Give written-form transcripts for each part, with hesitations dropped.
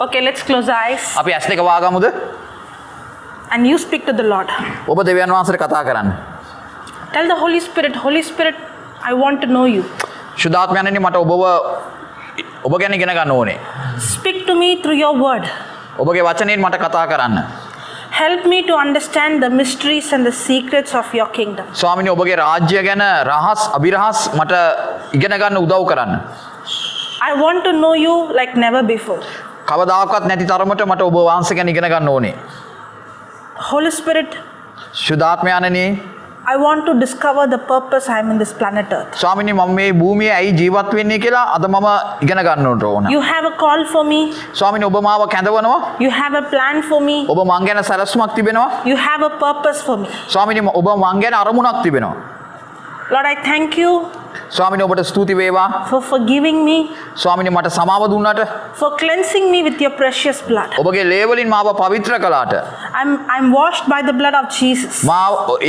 Okay, let's close our eyes. අපි ඇස් දෙක වහගමුද? And you speak to the Lord. ඔබ දෙවියන් වහන්සේට කතා කරන්න. Tell the Holy Spirit, I want to know you. ශුද්ධාත්මයන්නි මට ඔබ ගැන ඉගෙන ගන්න ඕනේ. Speak to me through your word. ඔබගේ වචනයෙන් මට කතා කරන්න. Help me to understand the mysteries and the secrets of your kingdom. ස්වාමිනේ ඔබගේ රාජ්‍ය ගැන රහස් අභිරහස් මට ඉගෙන ගන්න උදව් කරන්න. I want to know you like never before. කවදාකවත් නැති තරමට මට ඔබ වහන්සේ ගැන ඉගෙන ගන්න ඕනේ. Holy Spirit, ශුද්ධාත්මයන්නි I want to discover the purpose I am in this planet Earth. ස්වාමිනේ මම මේ භූමියේ ඇයි ජීවත් වෙන්නේ කියලා අද මම ඉගෙන ගන්නට ඕන. You have a call for me. ස්වාමිනේ ඔබ මාව කැඳවනවා. You have a plan for me. ඔබ මං ගැන සැලසුමක් තිබෙනවා. You have a purpose for me. ස්වාමිනේ ඔබ මං ගැන අරමුණක් තිබෙනවා. Lord, I thank you ස්වාමිනේ ඔබට ස්තුති වේවා. for forgiving me, ස්වාමිනේ මට සමාව දුන්නාට, for cleansing me with your precious blood. ඔබගේ ලේ වලින් මාව පවිත්‍ර කළාට, I'm washed by the blood of Jesus. මා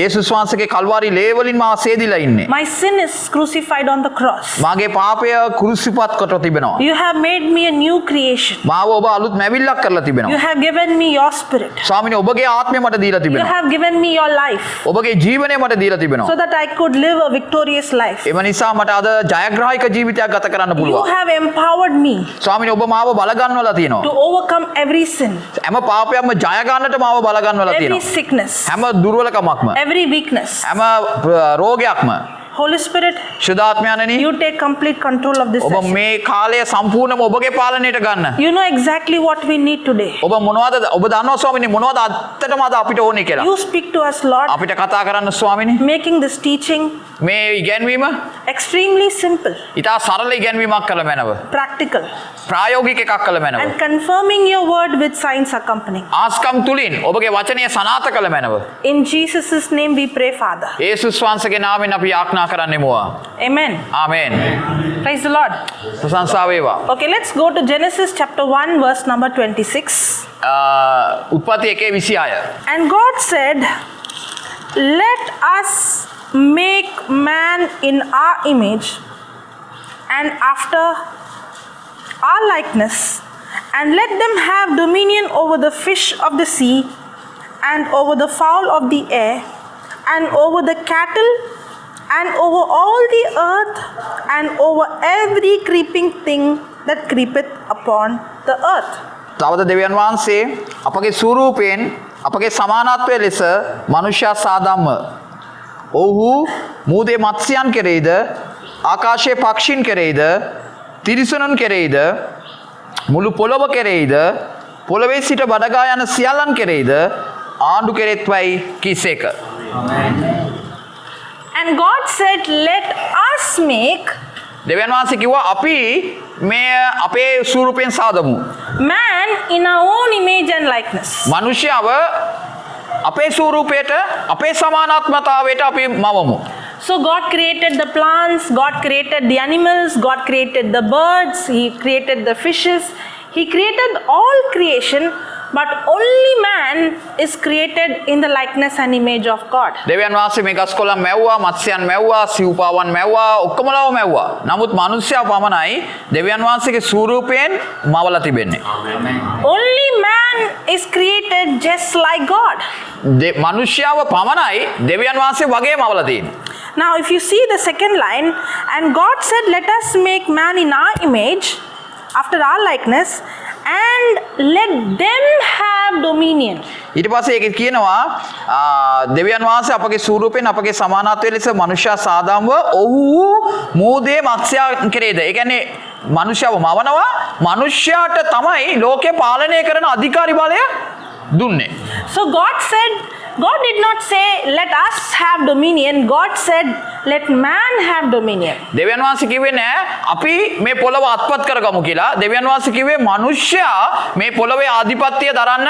යේසුස් වහන්සේගේ කල්වාරි ලේ වලින් මාව සේදිලා ඉන්නේ. My sin is crucified on the cross. මාගේ පාපය කුරුසිපත් කොට තිබෙනවා. You have made me a new creation. මාව ඔබ අලුත් මැවිල්ලක් කරලා You තිබෙනවා. have given me your spirit. ස්වාමිනේ ඔබගේ ආත්මය මට දීලා You තිබෙනවා. have given me your life ඔබගේ ජීවනය මට දීලා so තිබෙනවා. that I could live a victorious life. එම නිසා මට අද ජයග්‍රාහක ජීවිතයක් ගත කරන්න You පුළුවන්. have empowered me ස්වාමිනේ ඔබ මාව බල ගන්නවලා to තියෙනවා. overcome every sin, හැම පාපයක්ම ජය ගන්නට මාව බල ගන්නවලා every තියෙනවා. sickness, හැම දුර්වලකමක්ම, every weakness. හැම රෝගයක්ම. Holy Spirit, ශුද්ධාත්මයන්නි you take complete control of this ඔබ session. මේ කාලය සම්පූර්ණයෙන්ම ඔබගේ පාලනයට ගන්න. You know exactly what we need today. ඔබ මොනවද ඔබ දන්නවා ස්වාමිනේ මොනවද අත්තටම අද අපිට ඕනේ කියලා. You speak to us, Lord, අපිට කතා කරන්න ස්වාමිනේ. making this teaching මේ ඉගැන්වීම extremely simple, ඉතා සරල ඉගැන්වීමක් කළ මැනව. practical, ප්‍රායෝගික එකක් කළ මැනව. and confirming your word with signs accompanying. ආස්කම් තුලින් ඔබගේ වචනය සනාථ කළ මැනව. In Jesus' name we pray, Father. යේසුස් වහන්සේගේ නාමයෙන් අපි යාඥා කරන්නෙමුවා. Amen. Amen. Praise the Lord. ප්‍රශංසා වේවා. Okay, let's go to Genesis chapter 1 verse number 26. උත්පත්ති 1:26. And God said, let us make man in our image and after our likeness, and let them have dominion over the fish of the sea and over the fowl of the air and over the cattle and over all the earth and over every creeping thing that creepeth upon the earth. තවද දෙවියන් වහන්සේ අපගේ ස්වරූපයෙන් අපගේ සමානත්වය ලෙස මනුෂ්‍යයා සාදම්ම. ඔහු මූදේ මත්ස්‍යයන් කෙරෙහිද, ආකාශයේ පක්ෂීන් කෙරෙහිද, තිරිසනුන් කෙරෙහිද, මුළු පොළොව කෙරෙහිද, පොළොවේ සිට බඩගා යන සියල්ලන් කෙරෙහිද ආණ්ඩු කෙරෙත්වයි කීසේක. And God said, let us make දෙවියන් වහන්සේ කිව්වා අපි මේ අපේ ස්වරූපයෙන් සාදමු. man in our own image and likeness. මනුෂ්‍යව අපේ ස්වරූපයට අපේ සමානාත්මතාවයට අපි මවමු. So God created the plants, God created the animals, God created the birds, He created the fishes, He created all creation, but only man is created in the likeness and image of God. දෙවියන් වහන්සේ මේ ගස්කොළන් මැව්වා, මත්ස්‍යයන් මැව්වා, සිව්පාවන් මැව්වා, ඔක්කොමලව මැව්වා. නමුත් මනුෂ්‍යයා පමණයි දෙවියන් වහන්සේගේ ස්වරූපයෙන් මවලා තිබෙන්නේ. Only man is created just like God. මනුෂ්‍යව පමණයි දෙවියන් වහන්සේ වගේ මවලා තියෙන්නේ. Now if you see the second line, and God said, let us make man in our image, after our likeness, and let them have dominion. ඊට පස්සේ ඒක කියනවා දෙවියන් වහන්සේ අපගේ ස්වරූපයෙන් අපගේ සමානත්වය ලෙස මනුෂ්‍යයා සාදම්ව ඔහු මූදේ මත්ස්‍යයා කෙරේද. ඒ කියන්නේ මනුෂ්‍යව මවනවා, මනුෂ්‍යයාට තමයි ලෝකේ පාලනය කරන අධිකාරි බලය දුන්නේ. So God did not say let us have dominion. God said let man have dominion. දෙවියන් වහන්සේ කිව්වේ නෑ අපි මේ පොළව අත්පත් කරගමු කියලා. දෙවියන් වහන්සේ කිව්වේ මනුෂ්‍යයා මේ පොළවේ ආධිපත්‍යය දරන්න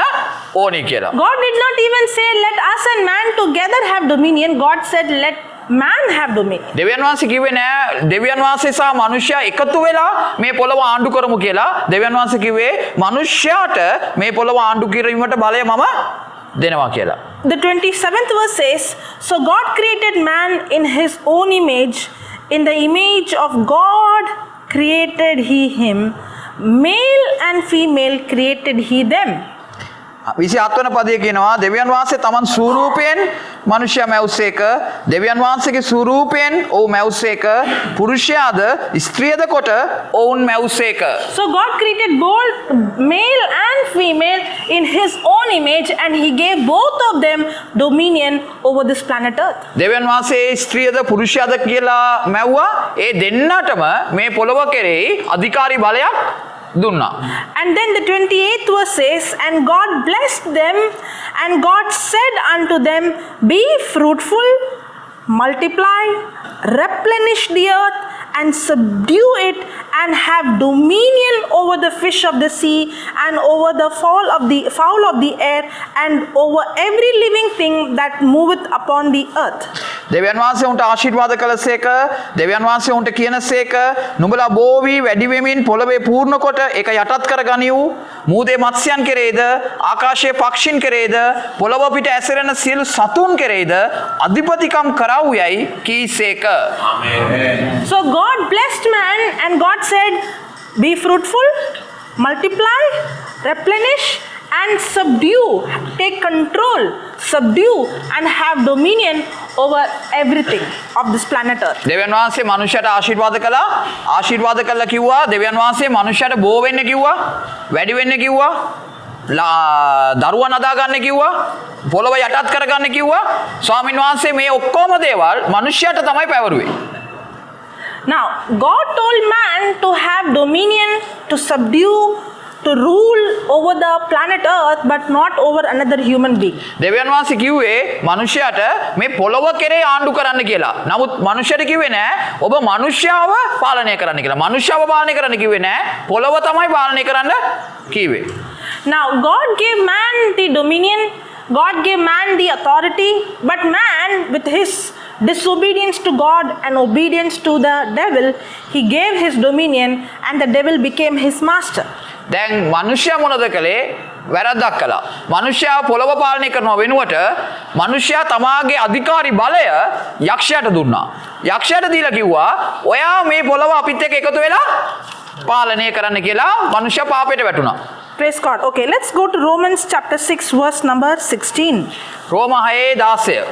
ඕනේ කියලා. God did not even say let us and man together have dominion. God said let man have dominion. දෙවියන් වහන්සේ කිව්වේ නෑ දෙවියන් වහන්සේ සහ මනුෂ්‍යයා එකතු වෙලා මේ පොළව ආණ්ඩු කරමු කියලා. දෙවියන් වහන්සේ කිව්වේ මනුෂ්‍යයාට මේ පොළව ආණ්ඩු කිරීමට බලය මම දෙනවා කියලා. The 27th verse says, so God created man in his own image, in the image of God created he him, male and female created he them. 27 වන පදයේ කියනවා දෙවියන් වහන්සේ තමන් ස්වරූපයෙන් මනුෂ්‍යයා මැවුසේක දෙවියන් වහන්සේගේ ස්වරූපයෙන් ඔව් මැවුසේක පුරුෂයාද ස්ත්‍රියද කොට ඔවුන් මැවුසේක. So God created both male and female in his own image and he gave both of them dominion over this planet earth. දෙවියන් වහන්සේ ස්ත්‍රියද පුරුෂයාද කියලා මැව්වා. ඒ දෙන්නටම මේ පොළොව කෙරෙහි අධිකාරී බලයක් දුන්නා. And then the 28th verse says, and God blessed them, and God said unto them, be fruitful, multiply, replenish the earth, and subdue it, and have dominion over the fish of the sea, and over the fowl of the air, and over every living thing that moveth upon the earth. දෙවියන් වහන්සේ උන්ට ආශිර්වාද කළසේක දෙවියන් වහන්සේ උන්ට කියනසේක නුඹලා බෝ වී වැඩි වෙමින් පොළවේ පූර්ණ කොට ඒක යටත් කර ගනිව් මූදේ මත්ස්‍යයන් කෙරේද ආකාශයේ පක්ෂීන් කෙරේද පොළව පිට ඇසිරෙන සියලු සතුන් කෙරේද අධිපතිකම් කරවු යයි කීසේක. Amen. So God blessed man, and God said, be fruitful, multiply, replenish, and subdue, take control, subdue, and have dominion over everything of this planet earth. දෙවියන් වහන්සේ මනුෂ්‍යයට ආශිර්වාද කළා. ආශිර්වාද කළා කිව්වා දෙවියන් වහන්සේ මනුෂ්‍යයට බෝ වෙන්න කිව්වා. වැඩි වෙන්න කිව්වා. දරුවන් අදා ගන්න කිව්වා. පොළව යටත් කර ගන්න කිව්වා. ස්වාමීන් වහන්සේ මේ ඔක්කොම දේවල් මනුෂ්‍යයට තමයි පැවරුවේ. Now, God told man to have dominion, to subdue, to rule over the planet earth, but not over another human being. දෙවියන් වහන්සේ කිව්වේ මනුෂ්‍යයට මේ පොළව කෙරේ ආණ්ඩු කරන්න කියලා. නමුත් මනුෂ්‍යයට කිව්වේ නෑ ඔබ මනුෂ්‍යව පාලනය කරන්න කියලා. මනුෂ්‍යව පාලනය කරන්න කිව්වේ නෑ පොළව තමයි පාලනය කරන්න කිව්වේ. Now, God gave man the dominion, God gave man the authority, but man, with his disobedience to God and obedience to the devil, he gave his dominion, and the devil became his master. දැන් මනුෂ්‍යයා මොනද කළේ? වැරද්දක් කළා. මනුෂ්‍යයා පොළව පාලනය කරනවා වෙනුවට මනුෂ්‍යයා තමාගේ අධිකාරී බලය යක්ෂයාට දුන්නා. යක්ෂයාට දීලා කිව්වා ඔයා මේ පොළව අපිත් එක්ක එකතු වෙලා පාලනය කරන්න කියලා මනුෂ්‍යයා පාපයට වැටුණා. Praise God. Okay, let's go to Romans chapter 6, verse number 16. රෝම 6:16.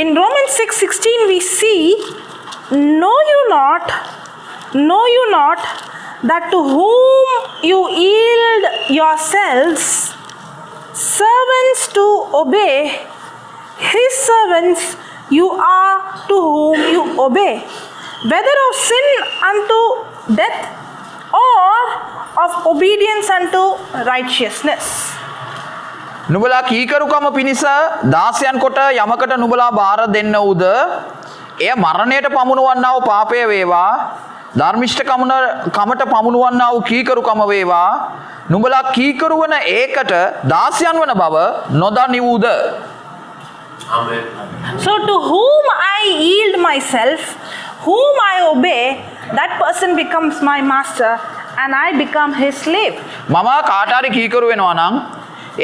In Romans 6:16 we see, know you not that to whom you yield yourselves servants to obey, his servants you are to whom you obey, whether of sin unto death or of obedience unto righteousness. නුඹලා කීකරුකම පිණිස දාසයන් කොට යමකට නුඹලා බාර දෙන්න උද එය මරණයට පමුණවන්නා වූ පාපය වේවා ධර්මිෂ්ඨකමට පමුණුවන්නා වූ කීකරුකම වේවා නුඹලා කීකරු වන ඒකට දාසයන් වන බව නොදනිවුද. Amen. So to whom I yield myself, whom I obey, that person becomes my master and I become his slave. මම කාට හරි කීකරු වෙනවා නම්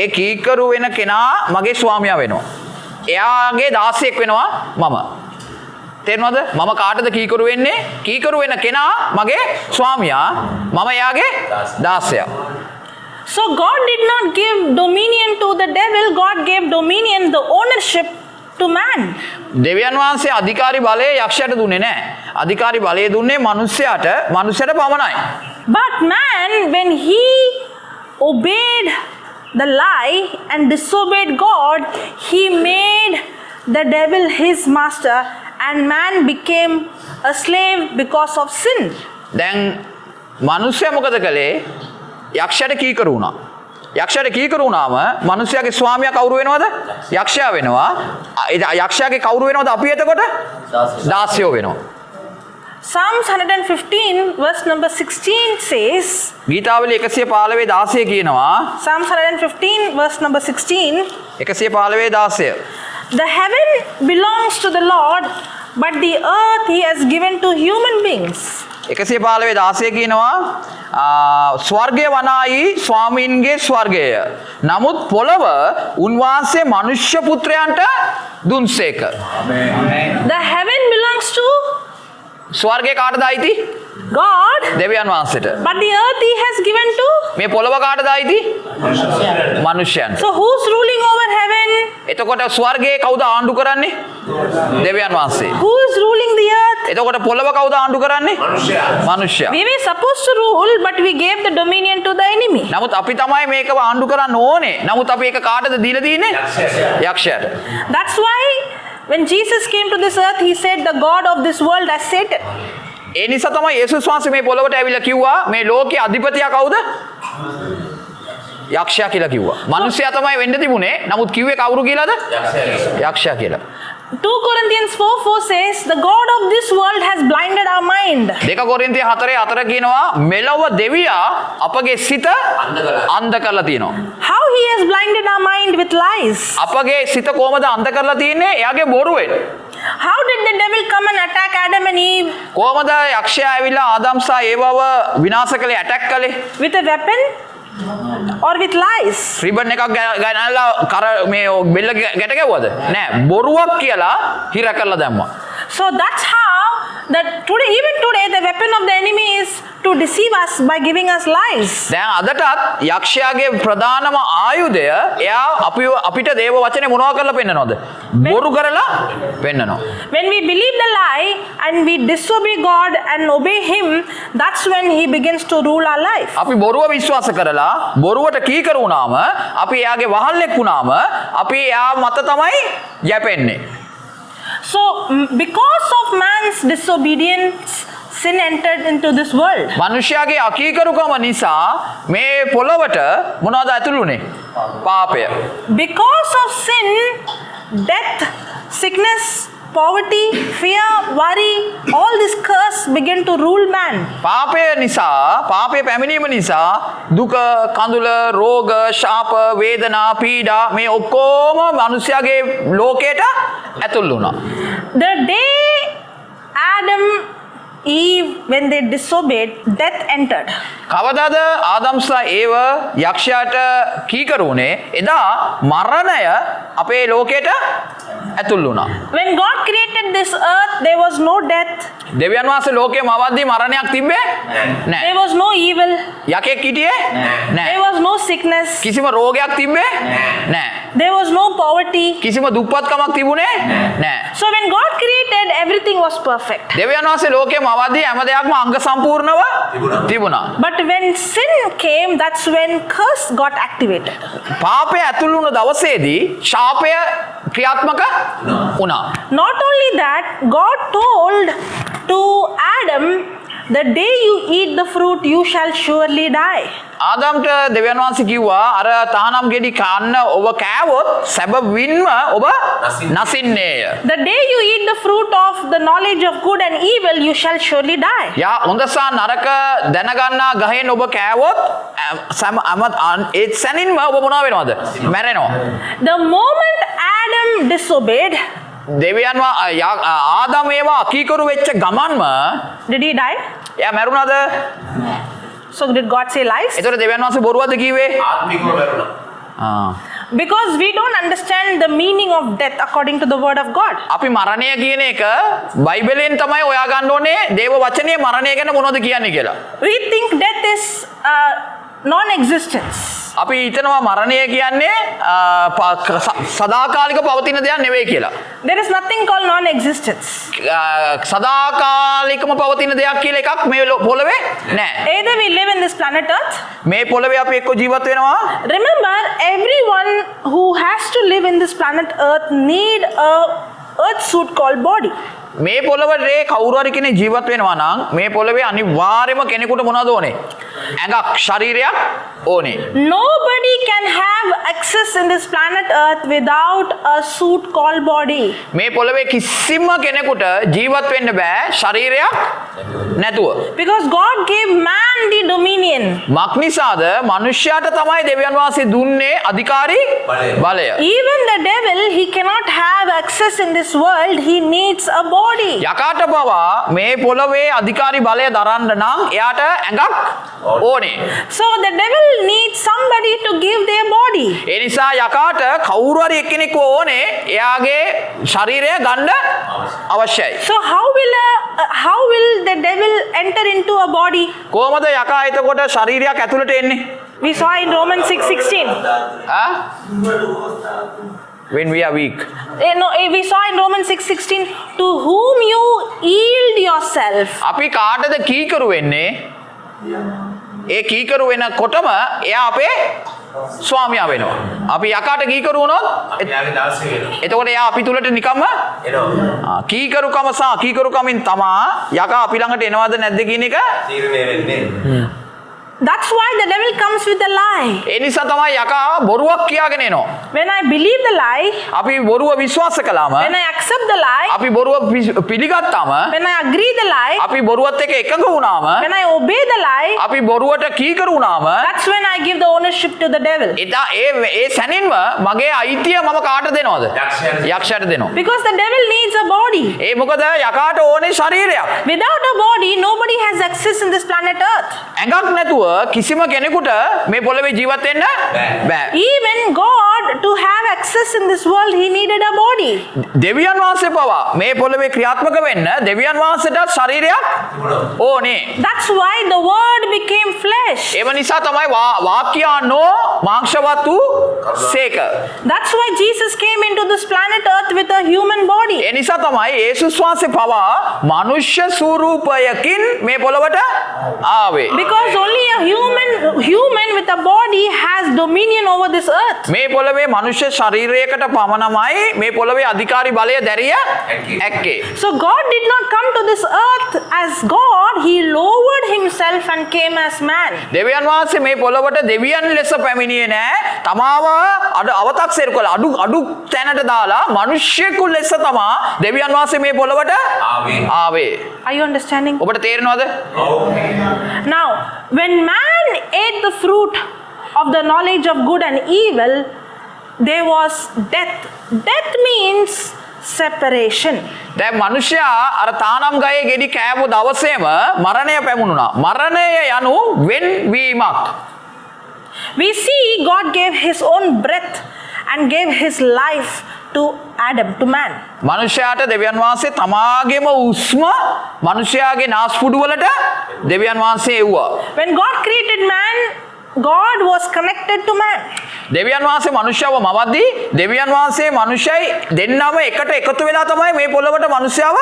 ඒ කීකරු වෙන කෙනා මගේ ස්වාමියා වෙනවා. එයාගේ දාසයෙක් වෙනවා මම. තේරෙනවද? මම කාටද කීකරු වෙන්නේ? කීකරු වෙන කෙනා මගේ ස්වාමියා, මම එයාගේ දාසයා. So God did not give dominion to the devil, God gave dominion, the ownership to man. දෙවියන් වහන්සේ අධිකාරී බලය යක්ෂයාට දුන්නේ නැහැ. අධිකාරී බලය දුන්නේ මනුස්සයට පමණයි. But man, when he obeyed the lie and disobeyed God, he made the devil his master and man became a slave because of sin. දැන් මනුස්සයා මොකද කළේ? යක්ෂයාට කීකරු වුණා. යක්ෂයාට කීකරු වුණාම මනුස්සයාගේ ස්වාමියා කවුරු වෙනවද? යක්ෂයා වෙනවා. යක්ෂයාගේ කවුරු වෙනවද? අපි එතකොට දාසයෝ වෙනවා. Psalms 115 verse number 16 says, ගීතාවලිය 115:16 කියනවා. Psalms 115 verse number 16, 115:16. the heaven belongs to the Lord, but the earth he has given to human beings. 115:16 කියනවා ස්වර්ගය වනායි ස්වාමීන්ගේ ස්වර්ගය. නමුත් පොළව උන්වහන්සේ මනුෂ්‍ය පුත්‍රයන්ට දුන්සේක. Amen. The heaven belongs to ස්වර්ගය කාටද අයිති? God, දෙවියන් වහන්සේට. but the earth he has given to. මේ පොළව කාටද අයිති? මනුෂ්‍යයන්ට. So who's ruling over heaven? එතකොට ස්වර්ගයේ කවුද ආණ්ඩු කරන්නේ? දෙවියන් වහන්සේ. Who is ruling the earth? එතකොට පොළව කවුද ආණ්ඩු කරන්නේ? මනුෂ්‍යයා. We were supposed to rule, but we gave the dominion to the enemy. නමුත් අපි තමයි මේකව ආණ්ඩු කරන්න ඕනේ. නමුත් අපි ඒක කාටද දීලා තියෙන්නේ? යක්ෂයාට. That's why when Jesus came to this earth, he said, the God of this world has Satan. ඒ නිසා තමයි යේසුස් වහන්සේ මේ පොළවට ඇවිල්ලා කිව්වා මේ ලෝකයේ අධිපතියා කවුද? යක්ෂයා කියලා කිව්වා. මිනිස්සයා තමයි වෙන්න තිබුණේ. නමුත් කිව්වේ කවුරු කියලාද? යක්ෂයා කියලා. 2 Corinthians 4:4 says, the God of this world has blinded our mind. 2 කොරින්තිය 4:4 කියනවා මෙලොව දෙවියා අපගේ සිත අන්ධ කරලා තියෙනවා. How he has blinded our mind with lies. අපගේ සිත කොහමද අන්ධ කරලා තියෙන්නේ? එයාගේ බොරුවෙන්. How did the devil come and attack Adam and Eve? කොහමද යක්ෂයා ඇවිල්ලා ආදම් සහ ඒවව විනාශ කළේ, ඇටැක් කළේ? With a weapon or with lies? Ribbon එකක් ගනනලා කර මේ බෙල්ල ගැට ගැව්වද? නෑ, බොරුවක් කියලා හිර කරලා දැම්මා. So that's how that today, even today, the weapon of the enemy is to deceive us by giving us lies. දැන් අදටත් යක්ෂයාගේ ප්‍රධානම ආයුධය එයා අපිට දේව වචනේ මොනවා කරලා පෙන්නනවද? බොරු කරලා පෙන්නනවා. When we believe the lie and we disobey God and obey him, that's when he begins to rule our life. අපි බොරුව විශ්වාස කරලා බොරුවට කීකරු වුණාම අපි එයාගේ වහල්ලෙක් වුණාම අපි එයා මත තමයි යැපෙන්නේ. So because of man's disobedience, sin entered into this world. මනුෂ්‍යයාගේ අකීකරුකම නිසා මේ පොළවට මොනවද ඇතුළුනේ? පාපය. Because of sin, death, sickness, poverty, fear, worry, all this curse begin to rule man. පාපය නිසා, පාපය පැමිණීම නිසා දුක, කඳුල, රෝග, ශාප, වේදනා, පීඩා මේ ඔක්කොම මනුෂ්‍යයාගේ ලෝකයට ඇතුල් වුණා. The day Adam, Eve, when they disobeyed, death entered. කවදාද Adam සහ ඒව යක්ෂයාට කීකරු වුණේ? එදා මරණය අපේ ලෝකයට ඇතුල් වුණා. When God created this earth, there was no death. දෙවියන් වහන්සේ ලෝකේ මවද්දී මරණයක් තිබ්බේ නැහැ. There was no evil. යකෙක් හිටියේ නැහැ. There was no sickness. කිසිම රෝගයක් තිබ්බේ නැහැ. There was no poverty. කිසිම දුප්පත්කමක් තිබුණේ නැහැ. So when God created, everything was perfect. දෙවියන් වහන්සේ ලෝකේ මවද්දී හැම දෙයක්ම අංග සම්පූර්ණව තිබුණා. But when sin came, that's when curse got activated. පාපය ඇතුල් වුණ දවසේදී ශාපය ක්‍රියාත්මක වුණා. Not only that, God told to Adam, the day you eat the fruit, you shall surely die. ආදම්ට දෙවියන් වහන්සේ කිව්වා අර තහනම් ගෙඩි කන්න ඔබ කෑවොත් සැබවින්ම ඔබ නසින්නේය. The day you eat the fruit of the knowledge of good and evil, you shall surely die. යා හොඳ සහ නරක දැනගන්නා ගහෙන් ඔබ කෑවොත් ඒ සැනින්ම ඔබ මොනවා වෙනවද? මැරෙනවා. The moment Adam disobeyed, දෙවියන් ආදම් ඒවා අකීකරු වෙච්ච ගමන්ම did he die? එයා මැරුණාද? So did God say lies? ඒතර දෙවියන් වහන්සේ බොරුවක්ද කිව්වේ? ආත්මිකව මැරුණා. Because we don't understand the meaning of death according to the word of God. අපි මරණය කියන එක බයිබලයෙන් තමයි හොයා ගන්න ඕනේ දේව වචනේ මරණය ගැන මොනවද කියන්නේ කියලා. We think death is non-existence. අපි හිතනවා මරණය කියන්නේ සදාකාලික පවතින දෙයක් නෙවෙයි කියලා. There is nothing called non-existence. සදාකාලිකම පවතින දෙයක් කියලා එකක් මේ පොළවේ නැහැ. Either we live in this planet Earth. මේ පොළවේ අපි එක්ක ජීවත් වෙනවා. Remember, everyone who has to live in this planet Earth need a earth suit called body. මේ පොළවේ කවුරු හරි කෙනෙක් ජීවත් වෙනවා නම් මේ පොළවේ අනිවාර්යයෙන්ම කෙනෙකුට මොනවද ඕනේ? ඇඟක්, ශරීරයක් ඕනේ. Nobody can have access in this planet Earth without a suit called body. මේ පොළවේ කිසිම කෙනෙකුට ජීවත් වෙන්න බෑ ශරීරයක් නැතුව. Because God gave man the dominion. මක්නිසාද මනුෂ්‍යයාට තමයි දෙවියන් වහන්සේ දුන්නේ අධිකාරී බලය. Even the devil, he cannot have access in this world. He needs a body. යකාට පවා මේ පොළවේ අධිකාරී බලය දරන්න නම් එයාට ඇඟක් ඕනේ. So the devil needs somebody to give their body. body. ඒ නිසා යකාට කවුරු හරි එක්කෙනෙක් ඕනේ එයාගේ ශරීරය ගන්න අවශ්‍යයි. So how will the devil enter into a body? කොහොමද යකා එතකොට ශරීරයක් ඇතුළට එන්නේ? We saw in Romans 6:16. When we are weak. We saw in Romans 6:16, to whom you yield yourself. අපි කාටද කීකරු වෙන්නේ? ඒ කීකරු වෙනකොටම එයා අපේ ස්වාමියා වෙනවා. අපි යකාට කීකරු වුණොත් එයාගේ දාසය වෙනවා. එතකොට එයා අපි තුලට නිකම්ම එනවා. කීකරුකම සහ කීකරුකමින් තමා යකා අපි ළඟට එනවද නැද්ද කියන එක තීරණය වෙන්නේ. That's why the devil comes with a lie. ඒ නිසා තමයි යකා බොරුවක් කියාගෙන එනවා. When I believe the lie, අපි බොරුව විශ්වාස කළාම when I accept the lie, අපි බොරුව පිළිගත්තාම when I agree the lie, අපි බොරුවත් එක්ක එකඟ වුණාම when I obey the lie, අපි බොරුවට කීකරු වුණාම that's when I give the ownership to the devil. එදා ඒ සැනින්ම මගේ අයිතිය මම කාට දෙනවද? යක්ෂයාට දෙනවා. Because the devil needs a body. ඒ මොකද යකාට ඕනේ ශරීරයක්. Without a body, nobody has access in this planet Earth. ඇඟක් නැතුව කිසිම කෙනෙකුට මේ පොළවේ ජීවත් වෙන්න බෑ. Even God, to have access in this world, he needed a body. දෙවියන් වහන්සේ පවා මේ පොළවේ ක්‍රියාත්මක වෙන්න දෙවියන් වහන්සේට ශරීරයක් ඕනේ. That's why the word became flesh. ඒව නිසා තමයි වාක්‍යයන්ෝ මාංශවත් වූ සේක. That's why Jesus came into this planet Earth with a human body. ඒ නිසා තමයි යේසුස් වහන්සේ පවා මනුෂ්‍ය ස්වරූපයකින් මේ පොළවට ආවේ. Because only a human with a body has dominion over this earth. මේ පොළවේ මනුෂ්‍ය ශරීරයකට පමණමයි මේ පොළවේ අධිකාරී බලය දැරිය හැක්කේ. So God did not come to this earth as God. He lowered himself and came as man. දෙවියන් වහන්සේ මේ පොළවට දෙවියන් ලෙස පැමිණියේ නෑ. තමාව අවතක්සේරු කළ අඩු තැනට දාලා මිනිස්සෙකු ලෙස තමා දෙවියන් වහන්සේ මේ පොළවට ආවේ. Are you understanding? ඔබට තේරෙනවද? Now, when man ate the fruit of the knowledge of good and evil, there was death. Death means separation. දැන් මිනිසයා අර තානම් ගයේ ගෙඩි කෑපු දවසේම මරණය පැමුණුණා. මරණය යනු වෙන්වීමක්. We see God gave his own breath and gave his life to Adam, to man. මිනිසයාට දෙවියන් වහන්සේ තමාගේම උස්ම මිනිසයාගේ නාස්පුඩු වලට දෙවියන් වහන්සේ එව්වා. When God created man, God was connected to man. දෙවියන් වහන්සේ මිනිසයාව මවද්දී දෙවියන් වහන්සේ මිනිසයයි දෙන්නම එකට එකතු වෙලා තමයි මේ පොළවට මිනිසයාව